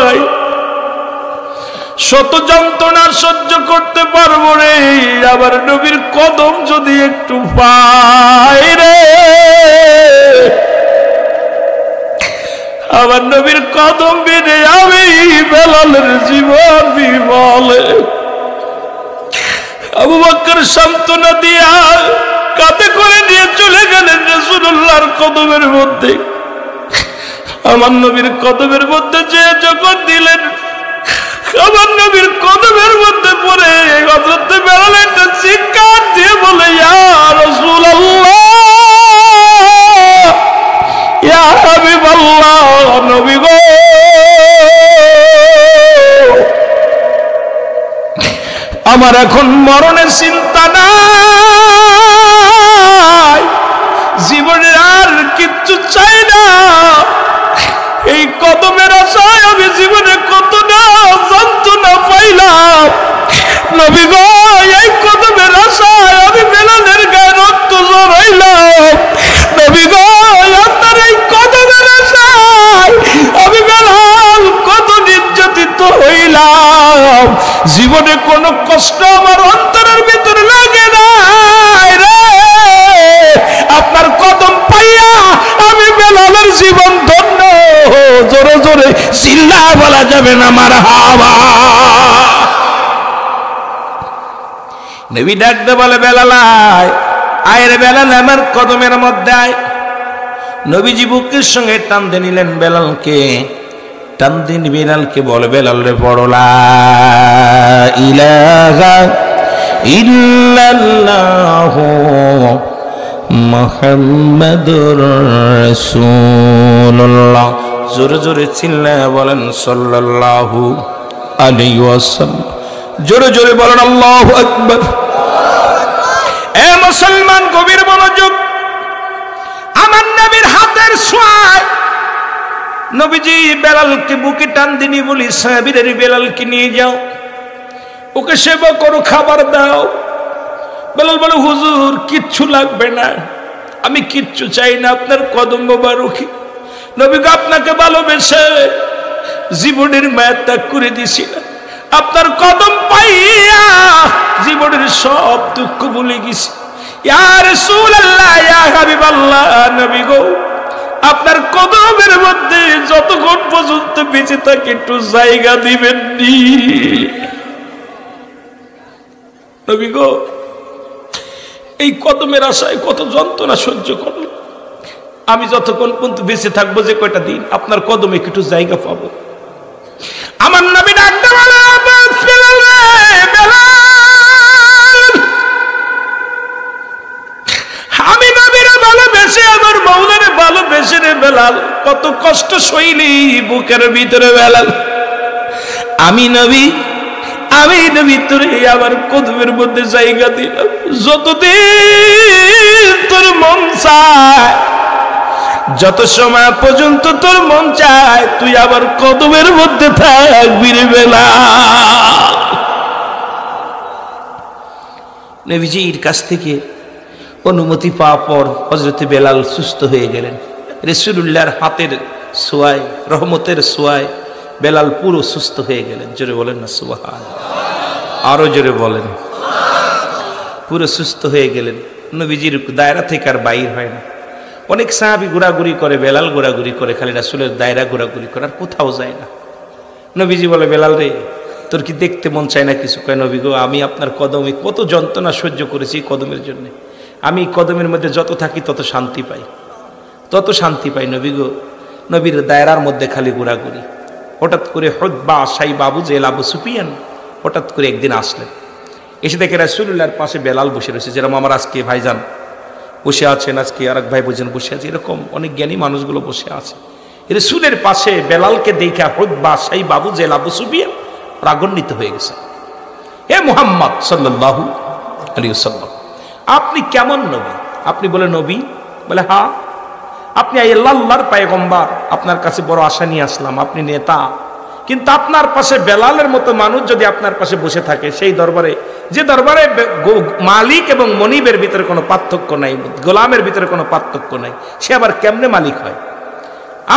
যাই, শত যন্ত্রণা সহ্য করতে পারবো রে, আবার নবীর কদম যদি একটু পাই রে, আমার নবীর কদম বিনে আমি বেলালের জীবন বিমলে। আবু বকর সান্ত্বনা দিয়া কাঁধে করে নিয়ে চলে গেলেন রাসূলুল্লাহর কদমের মধ্যে। আমার নবীর কদমের মধ্যে যে যখন দিলেন, আমার নবীর কদমের মধ্যে পড়ে হযরত বেলাল একটা চিৎকার দিয়ে বলে, ইয়া রাসূলুল্লাহ, ইয়া হাবিবাল্লাহ, নবী গো আমার এখন মরণের চিন্তা নাই, জীবনে আর কিচ্ছু চাই না, এই কদমের আশায় আমি জীবনে কত না যন্ত্রণা পাইলাম, নবী গো এই কদমের আশায় আমি বেলালের গায়ে রক্ত ঝরাইলাম, নবী গো আপনার এই কদমের আশায় আমি বেলাল কত নির্যাতিত হইলাম, জীবনে কোনো কষ্ট আমার অন্তরের ভিতরে লাগে নাই রে, আপনার কদম পাইয়া আমি বেলালের জীবন ধন্য। জোরে জোরে চিল্লা বলা যাবে না মারহাবা। নবী ডাকতে বলে, বেলাল আয়ের বেলাল আমার কদমের মধ্যে আয়। নবীজি বুকের সঙ্গে টান দিয়ে নিলেন বেলালকে, টান দিন বেলালকে বলে, বেলাল রে পড়ো লা ইলাহা ইল্লাল্লাহু মুহাম্মাদুর রাসূলুল্লাহ। জোরে জোরে চিল্লায়া বলেন সাল্লাল্লাহু আলাইহি ওয়াসাল্লাম। জোরে জোরে বলেন আল্লাহু আকবার। এ মুসলমান গভীর মনোযোগ। আমার নবীর হাতের ছোঁয়ায় নবীজি বেলালকে বুকে টান দিনি বলি, সাহাবীদের বেলালকে নিয়ে যাও, ওকে সেবা করো, খাবার দাও। বেলাল বলে, হুজুর কিচ্ছু লাগবে না, আমি কিচ্ছু চাই না, আপনার কদম মোবারক। নবী আপনাকে ভালোবেসে জীবনের মায়া ত্যাগ করে দিয়েছিলাম, আপনার কদম পাইয়া জীবনের সব দুঃখ ভুলে গেছি। ইয়া রাসূলুল্লাহ, ইয়া হাবিবাল্লাহ, নবী গো আপনার কদমের মধ্যে যতক্ষণ পর্যন্ত বেঁচে থাকে একটু জায়গা দিবেন নি। নবী গো এই কদমের আশায় কত যন্ত্রণা সহ্য করল, আমি যতক্ষণ পর্যন্ত বেঁচে থাকবো, যে কয়টা দিন আপনার কদমে একটু জায়গা পাবো। আমার নবী ডাকতে বলে, আমি নবীরে ভালোবেসে, আমার মওলারে ভালোবেসে রে বেলাল কত কষ্ট সইলি বুকের ভিতরে বেলাল। আমি নবী তোরে আমার কদমের মধ্যে জায়গা দিলাম, যতদিন তোর মন চায়, যত সময় পর্যন্ত তোর মন চায় তুই আবার কদমের মধ্যে থাকবি রে বেলাল। নবীজির কাছ থেকে অনুমতি পাওয়ার পর হযরত বেলাল সুস্থ হয়ে গেলেন। রাসূলুল্লাহর হাতের ছোঁয়ায়, রহমতের ছোঁয়ায় বেলাল পুরো সুস্থ হয়ে গেলেন। জোরে বলেন না সুবহানাল্লাহ, আরো জোরে বলেন। পুরো সুস্থ হয়ে গেলেন, নবীজির দায়রা থেকে আর বাইর হয় না। অনেক সাহাবী ঘোরাঘুরি করে, বেলাল ঘোরাঘুরি করে, খালি রাসূলের দায়রা ঘোরাঘুরি করে, আর কোথাও যায় না। নবীজি বলে, বেলাল রে তোর কি দেখতে মন চায় না কিছু? কয়, নবী গো আমি আপনার কদমে কত যন্ত্রণা সহ্য করেছি কদমের জন্য, আমি কদমের মধ্যে যত থাকি তত শান্তি পাই, তত শান্তি পাই। নবী গো নবীর দায়রার মধ্যে খালি ঘোরাঘুরি। হঠাৎ করে হুতবা সাইবা আবু জেহেল আবু সুফিয়ান হঠাৎ করে একদিন আসলেন, এসে দেখে রাসূলুল্লাহর পাশে বেলাল বসে রয়েছে, যেরকম আমার আজকে ভাইজান বসে আছেন, আজকে আরেক ভাই বোঝেন বসে আছে, এরকম অনেক জ্ঞানী মানুষগুলো বসে আছে। রাসূলের পাশে বেলালকে দেখা হুতবা সাইবা আবু জেহেল আবু সুফিয়ান রাগান্বিত হয়ে গেছে। হে মুহাম্মদ সাল্লাল্লাহু আলাইহি ওয়াসাল্লাম, আপনি কেমন নবী? আপনি বলে নবী? বলে হ্যাঁ। আপনি আল্লাহর পয়গম্বর, আপনার কাছে বড় আশা নিয়ে আসলাম, আপনি নেতা, কিন্তু আপনার পাশে বেলালের মতো মানুষ যদি আপনার পাশে বসে থাকে, সেই দরবারে, যে দরবারে মালিক এবং মনিবের ভিতরে কোনো পার্থক্য নাই, গোলামের ভিতরে কোনো পার্থক্য নাই, সে আবার কেমনে মালিক হয়?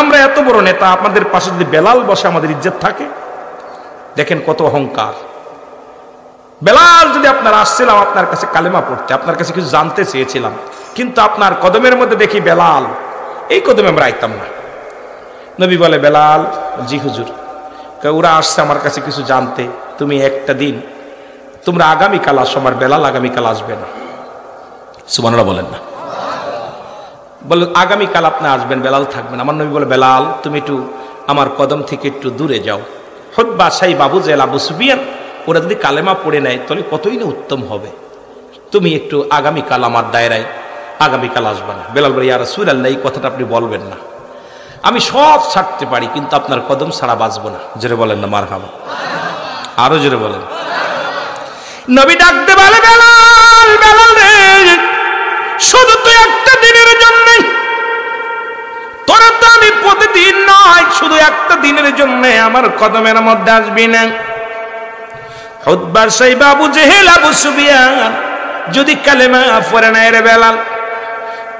আমরা এত বড় নেতা, আপনাদের পাশে যদি বেলাল বসে আমাদের ইজ্জত থাকে? দেখেন কত অহংকার। বেলাল যদি আপনার আসছিলাম আপনার কাছে কালেমা পড়তে, আপনার কাছে কিছু জানতে চেয়েছিলাম, কিন্তু আপনার কদমের মধ্যে দেখি বেলাল, এই কদমে আমরা আইতাম না। নবী বলে, বেলাল? জি হুজুর। ওরা আসছে আমার কাছে কিছু জানতে, তুমি একটা দিন, তোমরা আগামীকাল আসো, আমার বেলাল আগামীকাল আসবে না। সুবহানাল্লাহ বলেন না। বলে আগামীকাল আপনি আসবেন, বেলাল থাকবেন। আমার নবী বলে, বেলাল তুমি একটু আমার কদম থেকে একটু দূরে যাও। হুতবা সাইবা আবু জেহেল আবু সুফিয়ান ওরা যদি কালেমা পড়ে নেয় তাহলে কতই না উত্তম হবে, তুমি একটু আগামীকাল আমার দায়রায় আগামীকাল আসবে না। বেলাল বলে, ইয়া রাসূলুল্লাহ এই কথাটা আপনি বলবেন না, আমি সব ছাড়তে পারি কিন্তু আপনার কদম ছাড়া বাঁচবো না। জোরে বলেন না মারহাবা, আরো জোরে বলেন। নবী ডাকতে বলে, বেলাল, বেলাল রে, শুধু তুই একটা দিনের জন্য, তোরা তো আমি প্রতিদিন নয়, শুধু একটা দিনের জন্য আমার কদমের মধ্যে আসবি না। হুতবা সাইবা আবু জেহেল আবু সুফিয়ান যদি কালেমা পড়ে না রে বেলাল,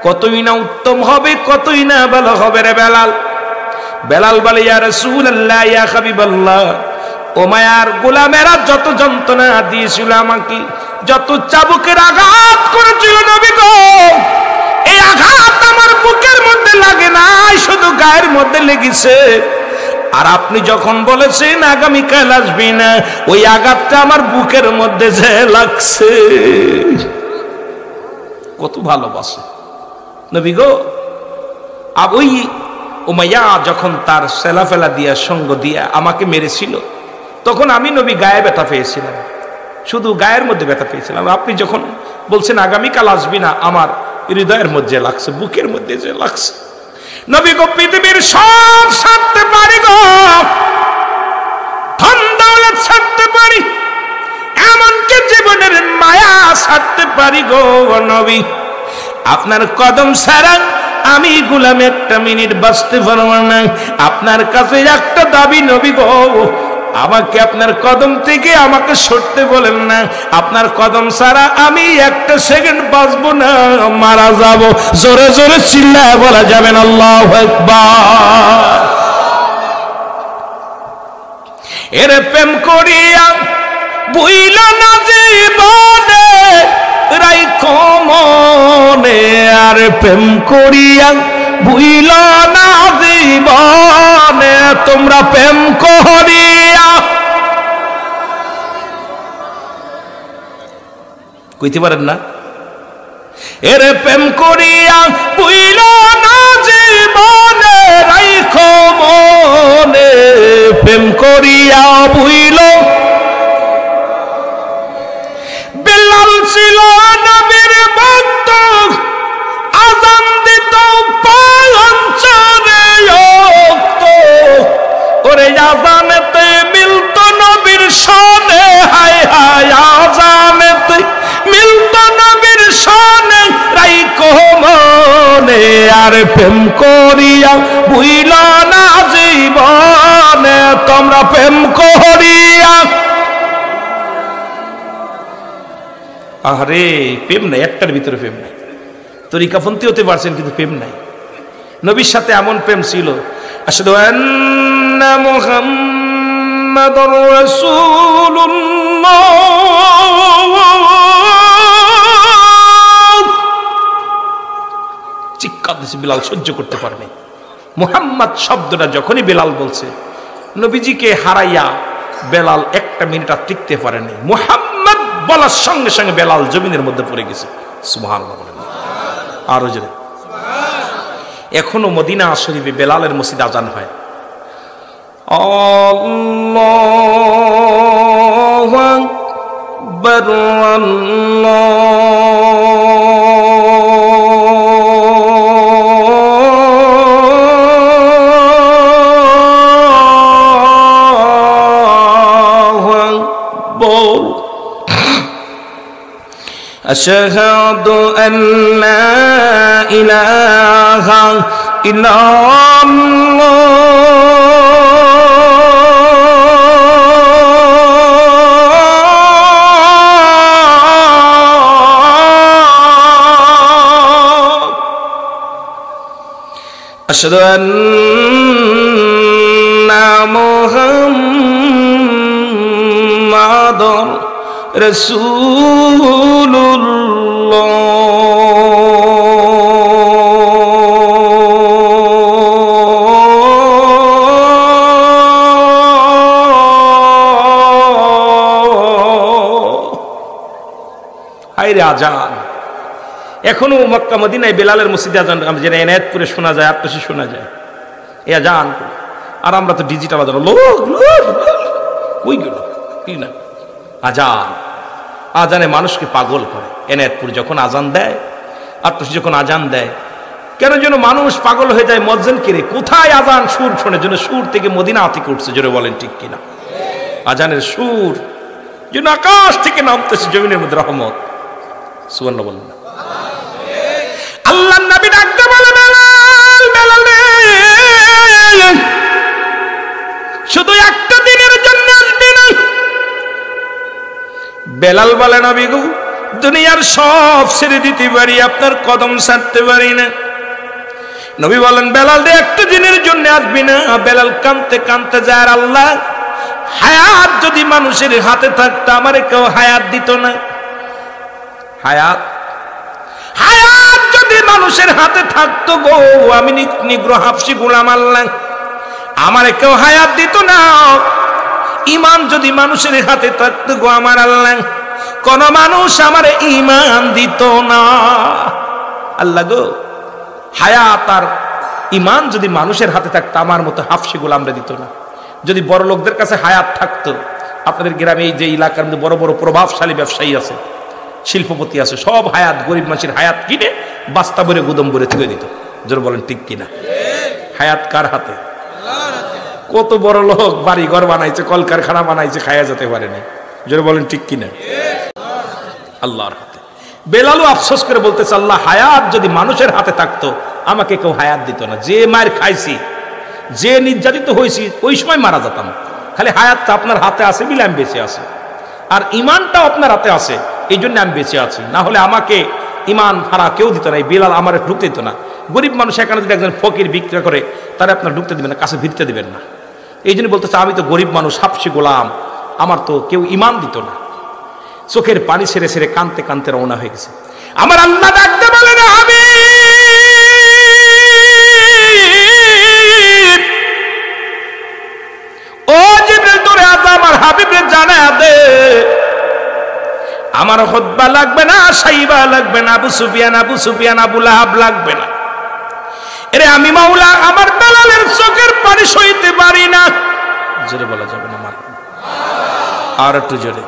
কতই না উত্তম হবে, কতই না ভালো হবে রে বেলাল। বেলাল বলে, ইয়া রাসূলুল্লাহ, ইয়া হাবিবাল্লাহ, ও মায়ার গোলামেরা যত যন্ত্রণা দিয়েছিল আমাকে, যত চাবুকের আঘাত করেছিল নবী গো, এই আঘাত আমার বুকের মধ্যে লাগে নাই, শুধু গায়ের মধ্যে লেগেছে। আর আপনি যখন বলেছেন আগামীকাল আসবি না, ওই আঘাতটা আমার বুকের মধ্যে যে লাগছে, কত ভালোবাসে নবী গো। ওই উমাইয়া যখন তার সেলাফেলা দিয়া সঙ্গ দিয়া আমাকে মেরেছিল, তখন আমি নবী গায়ে ব্যথা পেয়েছিলাম, শুধু গায়ের মধ্যে ব্যথা পেয়েছিলাম। আপনি যখন বলছেন আগামীকাল আসবি না, আমার হৃদয়ের মধ্যে লাগছে, বুকের মধ্যে যে লাগছে। নবী গো, পৃথিবীর সব ছাড়তে পারি গো, ধন দৌলত ছাড়তে পারি, এমনকি জীবনের মায়া ছাড়তে পারি গো নবী, আপনার কদম ছাড়া আমি গোলাম একটা মিনিট বাঁচতে পারবো না। আপনার কাছে একটা দাবি নবী গো, আমাকে আপনার কদম থেকে আমাকে সরতে বলেন না। আপনার কদম ছাড়া আমি একটা সেকেন্ড বাঁচবো না, মারা যাব। জোরে জোরে চিল্লায় বলা যাবেন আল্লাহু আকবার। এর প্রেম করিয়া বুইল না জীবনে রাইখো মনে, আর প্রেম করিয়া বুইল না জীবনে তোমরা প্রেম করিয়া। কইতে পারেন না? এর প্রেম করিয়া বুইল না জীবনে রাইখো মনে, প্রেম করিয়া বুইল। বেলাল ছিল নবীর ভক্ত, আযান দিত পাঁচরে ওয়াক্ত, ওরে আযানেতে মিলত নবীর শানে, হায় হায় আযানেতে মিলত নবীর শানে রাইখো মনে, আর প্রেম করিয়া ভুইল না জীবনে তোমরা প্রেম করিয়া। আরে প্রেম নাই, একটার ভিতরে প্রেম নাই। তরিকাপন্থী হতে পারছেন কিন্তু প্রেম নাই। নবীর সাথে এমন প্রেম ছিল, আশহাদু আন্না মুহাম্মাদুর রাসূলুল্লাহ, চিৎকার দিয়েছে, বিলাল সহ্য করতে পারেনি। মুহাম্মদ শব্দটা যখনই বেলাল বলছে, নবীজিকে হারাইয়া বেলাল একটা মিনিট আর টিকতে পারেনি। মুহাম্মদ বলার সঙ্গে সঙ্গে বেলাল জমিনের মধ্যে পড়ে গেছে। সুবহানাল্লাহ বলেন, আরো জোরে। এখনো মদিনা শরীফে বেলালের মসজিদে আজান হয়, আল্লাহু আকবার আল্লাহু আকবার, আশহাদু আল্লা ইলাহা ইল্লাল্লাহ, আশহাদু আন্না মুহাম্মাদুর রাসূলুল্লাহ। হায়রে আজান! এখনো মক্কা মদিনায় বেলালের মসজিদে আজান যেটা এনায়েতপুরে শোনা যায়, আটপাশে শোনা যায় এই আজান। আর আমরা তো ডিজিটাল আজান, লোক ওই গেল কি না আজান। আজানে মানুষকে পাগল করে। এনায়েতপুর যখন আজান দেয়, আটপাশে যখন আজান দেয়, কেন যেন মানুষ পাগল হয়ে যায়। মজ্জিন কিরে কোথায় আজান সুর শোনে, যেন সুর থেকে মদিনা থেকে উঠছে। জোরে বলেন ঠিক কিনা? আজানের সুর যেন আকাশ থেকে নামতেছে জমিনের মধ্যে রহমত। সুবহানাল্লাহ বলেন। আল্লাহর নবী ডাকতে বলে, বেলাল, বেলাল শুধু একটা দিনের জন্য আসবি না। বেলাল বলে, নবী গো, দুনিয়ার সব ছেড়ে দিতে পারি, আপনার কদম ছাড়তে পারি না। নবী বলেন, বেলাল রে, একটা দিনের জন্য আসবি না। বেলাল কাঁদতে কাঁদতে যায়, আল্লাহ, হায়াত যদি মানুষের হাতে থাকতো আমারে কেউ হায়াত দিত না। হায়াত হায়াত যদি মানুষের হাতে থাকতো গো, আমি নিগ্রহ হাফসি গোলাম আল্লাহ, আমারে কেউ হায়াত দিত না। ঈমান যদি মানুষের হাতে থাকতো গো আমার আল্লাহ, কোন মানুষ আমার ঈমান দিত না। আল্লাহ গো, হায়াত আর ঈমান যদি মানুষের হাতে থাকতো আমার মতো হাফসি গোলামরা দিত না। যদি বড় লোকদের কাছে হায়াত থাকতো, আপনাদের গ্রামে এই যে এলাকার মধ্যে বড় বড় প্রভাবশালী ব্যবসায়ী আছে, শিল্পপতি আছে, সব হায়াত গরিব মানুষের হায়াত কিনে বাস্তা ভরে গুদম ভরে তুলে দিত। জোর বলেন ঠিক কিনা? হায়াত কার হাতে? কত বড় লোক বাড়ি ঘর বানাইছে, কলকারখানা বানাইছে, খায়া যেতে পারে না। জোর বলেন ঠিক কিনা? আল্লাহর হাতে। বেলালও আফসোস করে বলতেছে, আল্লাহ, হায়াত যদি মানুষের হাতে থাকতো আমাকে কেউ হায়াত দিত না। যে মায়ের খাইছি, যে নির্যাতিত হয়েছি, ওই সময় মারা যেতাম। খালি হায়াতটা আপনার হাতে আছে বলে আমি বেঁচে আছি, আর ইমানটাও আপনার হাতে আছে, এই জন্য আমি বেঁচে আছি। না হলে আমাকে ইমান হারা কেউ দিত না। এই বেলাল আমার ঢুকতে দিত না। গরিব মানুষ এখানে যদি একজন ফকির বিক্রি করে, তারা আপনার ঢুকতে দিবেন না, কাছে ভিড়তে দিবেন না। এই জন্য বলতেছে, আমি তো গরিব মানুষ, হাফসি গোলাম, আমার তো কেউ ইমান দিত না। চোখের পানি ছেড়ে ছেড়ে কানতে কানতে রওনা হয়ে গেছে। আমার আল্লাহ ডাকতে বলেন, হাবিব, ও জিবরিল, তোরে আজ আমার হাবিবে জানায়া দে, আমার খুতবা লাগবে না, সাইবা লাগবে না, আবু সুফিয়ান আবু লাহাব লাগবে না। এরে আমি মাওলা আমার বেলালের চোখের পানি সইতে পারি না। জোরে বলা যাবে না? আমার আর একটু জোরে।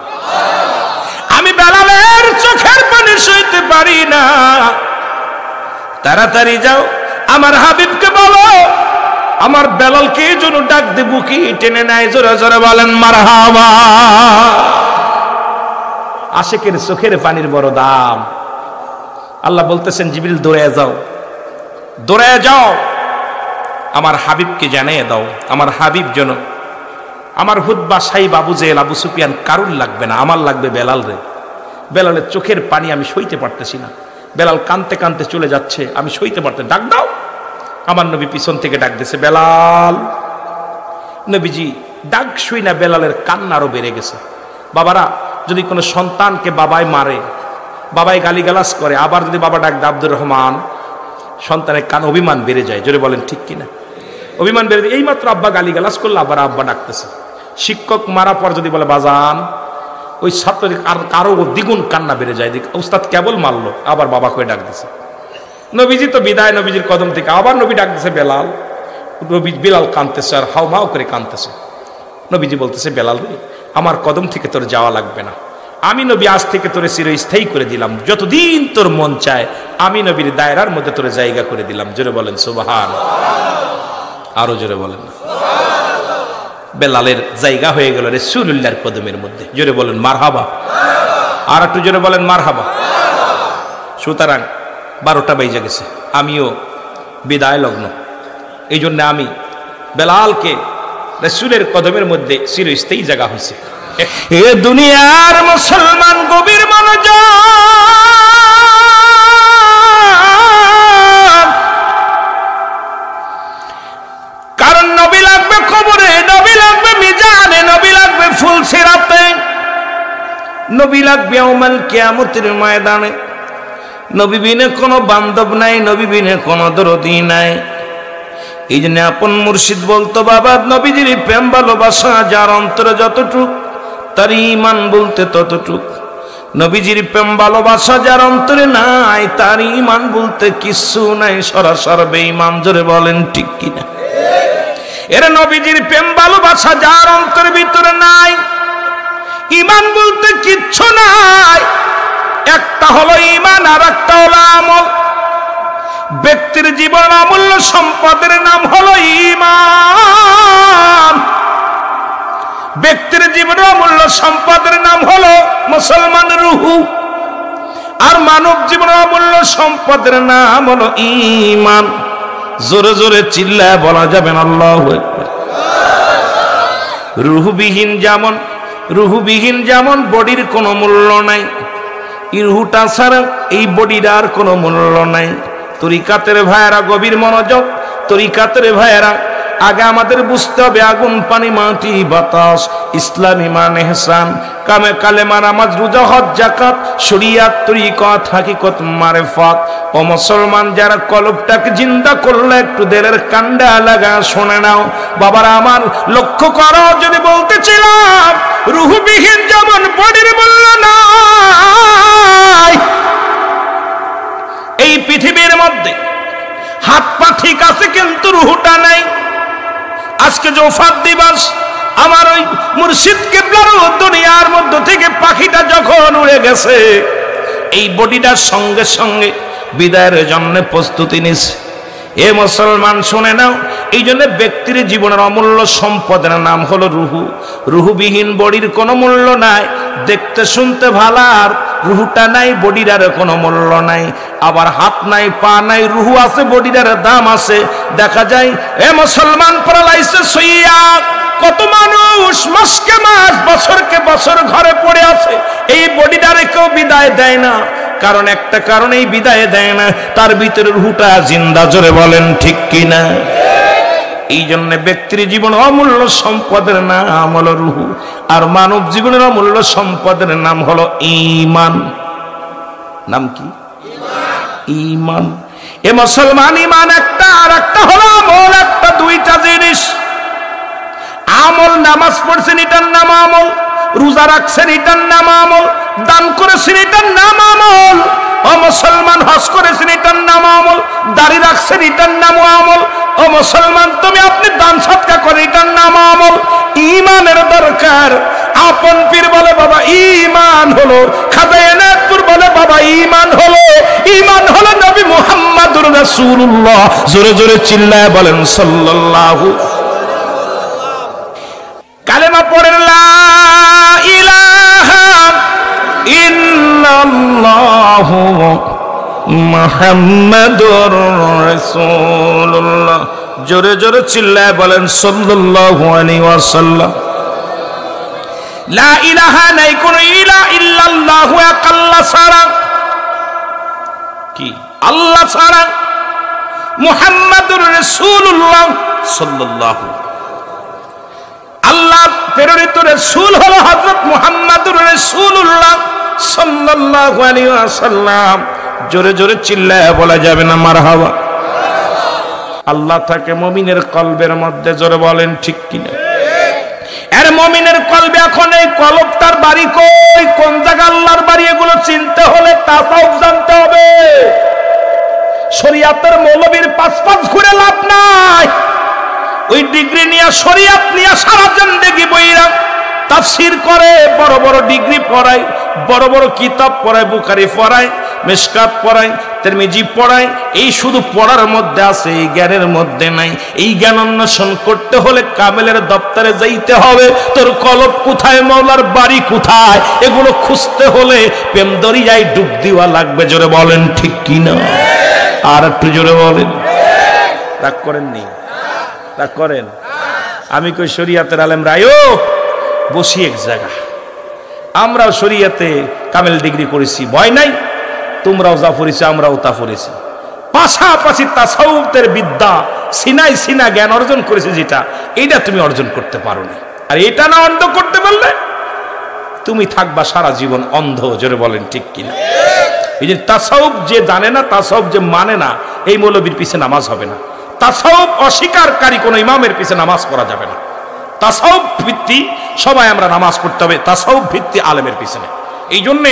আমি বেলালের চোখের পানি সইতে পারি না। তাড়াতাড়ি যাও, আমার হাবিবকে বলো আমার বেলালকে এই জন্য ডাক দেব কি টেনে নেয়। জোরে জোরে বলেন মারহাবা। আশিকের চোখের পানির বড় দাম। আল্লাহ বলতেছেন, জিবরিল দৌড়ে যাও, দৌড়ে যাও, আমার হাবিবকে জানিয়ে দাও, আমার হাবিব যেন আমার হুতবা সাইব আবু জেহেল আবু সুফিয়ান কারুর লাগবে না, আমার লাগবে বেলাল রে। বেলালের চোখের পানি আমি সইতে পারতেছি না। বেলাল কানতে কানতে চলে যাচ্ছে, আমি সইতে পারতে, ডাক দাও। আমার নবী পিছন থেকে ডাক দিয়েছে, বেলাল। নবীজি ডাক শুই না, বেলালের কান্না আরো বেড়ে গেছে। বাবারা, যদি কোনো সন্তানকে বাবাই মারে, বাবাই গালিগালাজ করে, আবার যদি বাবা ডাক দে আব্দুর রহমান, সন্তানের কান অভিমান বেড়ে যায়। জোরে বলেন ঠিক কিনা? অভিমান বেড়ে যায়। এইমাত্র আব্বা গালিগালাজ করলে আবার আব্বা ডাকতেছে। শিক্ষক মারা পর যদি বলে বাজান, ওই ছাত্রের কারো দ্বিগুণ কান্না বেড়ে যায়। উস্তাদ কেবল মারলো, আবার বাবা করে ডাক দিছে। নবীজি তো বিদায়, নবীজির কদম থেকে আবার নবী ডাক দিছে বেলাল। বেলাল কাঁদতেছে আর হাও মাও করে কাঁদতেছে। নবীজি বলতেছে, বেলাল রে, আমার কদম থেকে তোর যাওয়া লাগবে না। আমি নবী আজ থেকে তোরে চিরস্থায়ী করে দিলাম। যতদিন তোর মন চায় আমি নবীর দায়রার মধ্যে তোরে জায়গা করে দিলাম। জোরে বলেন সুবহান। আরো জোরে বলেন। বেলালের জায়গা হয়ে গেল রাসূলুল্লাহর কদমের মধ্যে। জোরে বলেন মারহাবা। আর একটু জোরে বলেন মারহাবা। সুতরাং 12টা বেজে গেছে, আমিও বিদায় লগ্ন। এই জন্য আমি বেলালকে রাসূলের কদমের মধ্যে চিরস্থায়ী জায়গা হয়েছে। এ দুনিয়ার মুসলমান গভীর মনোযোগ, কারণ নবী লাগবে কবরে, নবী লাগবে মিজানে, নবী লাগবে ফুল সিরাতে, নবী লাগবে ইয়াউমুল কিয়ামতের ময়দানে। নবী বিনে কোনো বান্ধব নাই, নবী বিনে কোনো দরদি নাই। এই জন্য আপন মুর্শিদ বলতো, বাবা নবীজির প্রেম ভালোবাসা যার অন্তরে যতটুক, তার ঈমান বলতে ততটুক। নবীজির প্রেম ভালোবাসা যার অন্তরে নাই, তার ঈমান বলতে কিচ্ছু নাই, সরাসর বেঈমান। জোরে বলেন ঠিক কিনা? এরা নবীজির প্রেম ভালোবাসা যার অন্তরের ভিতরে নাই, ঈমান বলতে কিচ্ছু নাই। একটা হলো ঈমান আর একটা হলো আমল। ব্যক্তির জীবন অমূল্য সম্পদের নাম হলো ঈমান। ব্যক্তির জীবন অমূল্য সম্পদের নাম হলো মুসলমান রুহু। আর মানব জীবন অমূল্য সম্পদের নাম হলো ঈমান। জোরে জোরে চিল্লায় বলা যাবে না আল্লাহু আকবার। রুহুবিহীন যেমন বডির কোনো মূল্য নাই, রুহুটা ছাড়া এই বডির আর কোনো মূল্য নাই। তরিকাতের ভাইয়েরা গভীর মনোযোগ, তরিকাতের ভাইয়েরা আগে আমাদের বুঝতে হবে আগুন পানি মাটি বাতাস, ইসলাম ঈমান ইহসান, কালেমা নামাজ রোজা হজ যাকাত, শরিয়াত তরিকত হাকিকত মারিফাত। ও মুসলমান, যারা কলবটাকে জিন্দা করলে একটু দিলের কান্ডা লাগা শুনে নাও। বাবারা আমার লক্ষ্য করো, যদি বলতেছিলাম রুহবিহীন যেমন বডির মূল্য নাই, যে ওফাত দিবস, আমার ওই মুর্শিদ কিবলার দুনিয়ার মধ্যে থেকে পাখিটা যখন উড়ে গেছে, এই বডিটার সঙ্গে সঙ্গে বিদায়ের জন্য প্রস্তুতি নিছে। এ মুসলমান শুনে নাও, এই জন্য ব্যক্তির জীবনের অমূল্য সম্পদের নাম হলো রুহু। রুহুবিহীন বডির কোনো মূল্য নাই। দেখতে শুনতে ভালো, আর রুহুটা নাই, বডির আর কোনো মূল্য নাই। আবার হাত নাই, পা নাই, রুহু আছে, বডির আর দাম আছে। দেখা যায় এ মুসলমান পড়ালাইছে সইয়া, কত মানুষ মাসকে মাস বছরকে বছর ঘরে পড়ে আছে, এই বডিটারে কেউ বিদায় দেয় না। কারণ একটা কারণেই বিদায় দেয় না, তার ভিতরে রুহুটা জিন্দা। জোরে বলেন ঠিক কিনা? এই জন্য ব্যক্তির জীবন অমূল্য সম্পদের নাম হলো রুহু, আর মানব জীবনের অমূল্য সম্পদের নাম হলো ঈমান। নাম কি? ঈমান। এ মুসলমান, ঈমান একটা, আর একটা হলো আমল। একটা দুইটা জিনিস। আমল, নামাজ পড়ছেন এটার নাম আমল, রোজা রাখছেন এটার নাম আমল, দান করেছেন এটার নাম আমল। ও মুসলমান, হজ করেছেন এটার নাম আমল, দাড়ি রাখছেন এটার নাম আমল। ও মুসলমান, তুমি আপনি দান সৎকা করে এটার নাম আমল। ঈমানের দরকার। আপন পীর বলে বাবা ঈমান হলো, খাজা এনায়েতপুর বলে বাবা ঈমান হলো। ঈমান হলো নবী মুহাম্মদুর রাসূলুল্লাহ। জোরে জোরে চিল্লায় বলেন সাল্লাল্লাহু। কালেমা পড়েন লা ইলাহা ইল্লাল্লাহু মুহাম্মাদুর রাসূলুল্লাহ। জোরে জোরে চিল্লায় বলেন সাল্লাল্লাহু আলাইহি ওয়াসাল্লাম। লা ইলাহা, নাই কোন ইলাহ, ইল্লাল্লাহু, এক আল্লাহ ছাড়া। কি? আল্লাহ ছাড়া। মুহাম্মাদুর রাসূলুল্লাহ সাল্লাল্লাহু, আল্লাহ প্রেরিত রাসূল হলো হযরত মুহাম্মদুর রাসূলুল্লাহ সাল্লাল্লাহু আলাইহি ওয়াসাল্লাম। জোরে জোরে চিল্লায় বলা যাবে না মারহাবা? আল্লাহ থাকে মুমিনের কলবের মধ্যে। জোরে বলেন ঠিক কিনা? এর মুমিনের কলবে এখন এই কলব, তার বাড়ি কই, কোন জায়গা আল্লাহর বাড়ি, এগুলো চিনতে হলে তাসাউফ জানতে হবে। শরীয়তের মৌলবীর পাঁচ ঘুরে লাভ নাই। ওই ডিগ্রি নিয়ে, শরীয়ত নিয়ে সারা জিন্দেগি বইরা তাফসীর করে, বড় বড় ডিগ্রি পড়ায়, বড় বড় কিতাব পড়ায়, বুখারী পড়ায়, মিশকাত পড়ায়, তিরমিজি পড়ায়। এই শুধু পড়ার মধ্যে আছে, এই জ্ঞানের মধ্যে নাই। এই জ্ঞান অন্বেষণ করতে হলে কামেলের দপ্তরে যাইতে হবে। তোর কলব কোথায়, মওলার বাড়ি কোথায়, এগুলো খুঁজতে হলে প্রেম দরিয়ায় ডুব দেওয়া লাগবে। জোরে বলেন ঠিক কিনা? আর একটু জোরে বলেন। রাগ করেননি? রাগ করেন? আমি কই শরীয়তের আলেম রায়ও বসি এক জায়গা, আমরাও শরীয়তে কামেল ডিগ্রি করেছি, ভয় নাই। তোমরাও যা পড়েছি আমরাও তা পড়েছি। পাশাপাশি তাসাউফের বিদ্যা, সিনাই সিনা জ্ঞান অর্জন করেছি, যেটা এইটা তুমি অর্জন করতে পারো না। আর এটা না অন্ধ করতে পারলে তুমি থাকবা সারা জীবন অন্ধ। জোরে বলেন ঠিক কিনা? এই যে তাসাউফ যে জানে না, তাসাউফ যে মানে না, এই মৌলবীর পিছে নামাজ হবে না। তাসাউফ অস্বীকারী কোন ইমামের পিছে নামাজ পড়া যাবে না। তাসাউফ ভিত্তি সবাই আমরা নামাজ পড়তে হবে, তাসাউফ ভিত্তি আলেমের পিছনে। এই জন্যে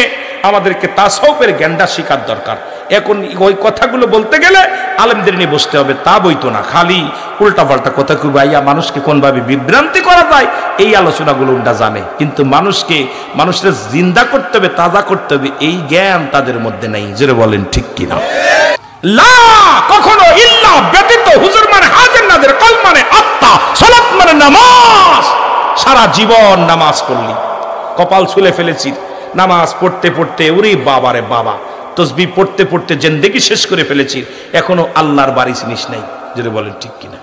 আমাদেরকে তাসাউফের জ্ঞানটা শিকার দরকার। এখন ওই কথাগুলো বলতে গেলে আলেমদের নিয়ে বসতে হবে, তা বইতো না। খালি উল্টা পাল্টা কথা কইয়া মানুষকে কোনভাবে বিভ্রান্তি করা যায়, এই আলোচনাগুলো উল্টা জানে। কিন্তু মানুষের জিন্দা করতে হবে, তাজা করতে হবে, এই জ্ঞান তাদের মধ্যে নেই। জোরে বলেন ঠিক কিনা? লা, কখনো ইল্লা ব্যতীত, হুজুর মানে হাজির নাজির, কল মানে আত্মা, সালাত মানে নামাজ। সারা জীবন নামাজ পড়লি, কপাল ছুলে ফেলেছি নামাজ পড়তে পড়তে, ওরে বাবা রে বাবা, তসবিহ পড়তে পড়তে জিন্দেগি শেষ করে ফেলেছি, এখনো আল্লাহর বাড়ি চিনিস নাই। যদি বলেন ঠিক কিনা?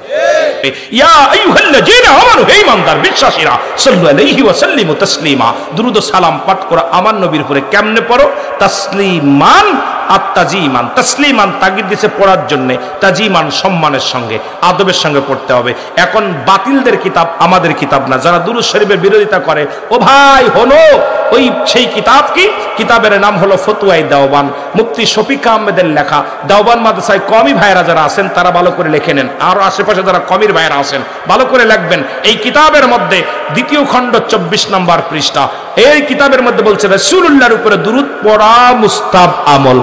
ইয়া আইয়ুহাল্লাযীনা আমানু, হে ঈমানদার বিশ্বাসীরা, সাল্লু আলাইহি ওয়া সাল্লিমু তাসলিমা, দুরূদ ও সালাম পাঠ করো আমার নবীর উপরে। কেমনে পড়ো? তাসলিমান, আত্তাজিমান। তাসলিমান তাগিদ দিয়েছে পড়ার জন্য, তাজিমান সম্মানের সঙ্গে, আদবের সঙ্গে পড়তে হবে। এখন বাতিলদের কিতাব আমাদের কিতাব না, যারা দুরূদ শরীফের বিরোধিতা করে, ও ভাই হলো ওই সেই কিতাব কি? কিতাবের নাম হলো ফতুয়ায়ে দেওবান, মুফতি শফিক আহমেদের লেখা। দেওবান মাদ্রাসায় কমি ভাইরা যারা আছেন তারা ভালো করে লিখে নেন, আর আশেপাশে যারা কমির ভাইরা আছেন ভালো করে লিখবেন। এই কিতাবের মধ্যে দ্বিতীয় খণ্ড 24 নম্বর পৃষ্ঠা, এই কিতাবের মধ্যে বলছে রাসূলুল্লাহর উপরে দুরূদ পড়া মুস্তাহাব আমল।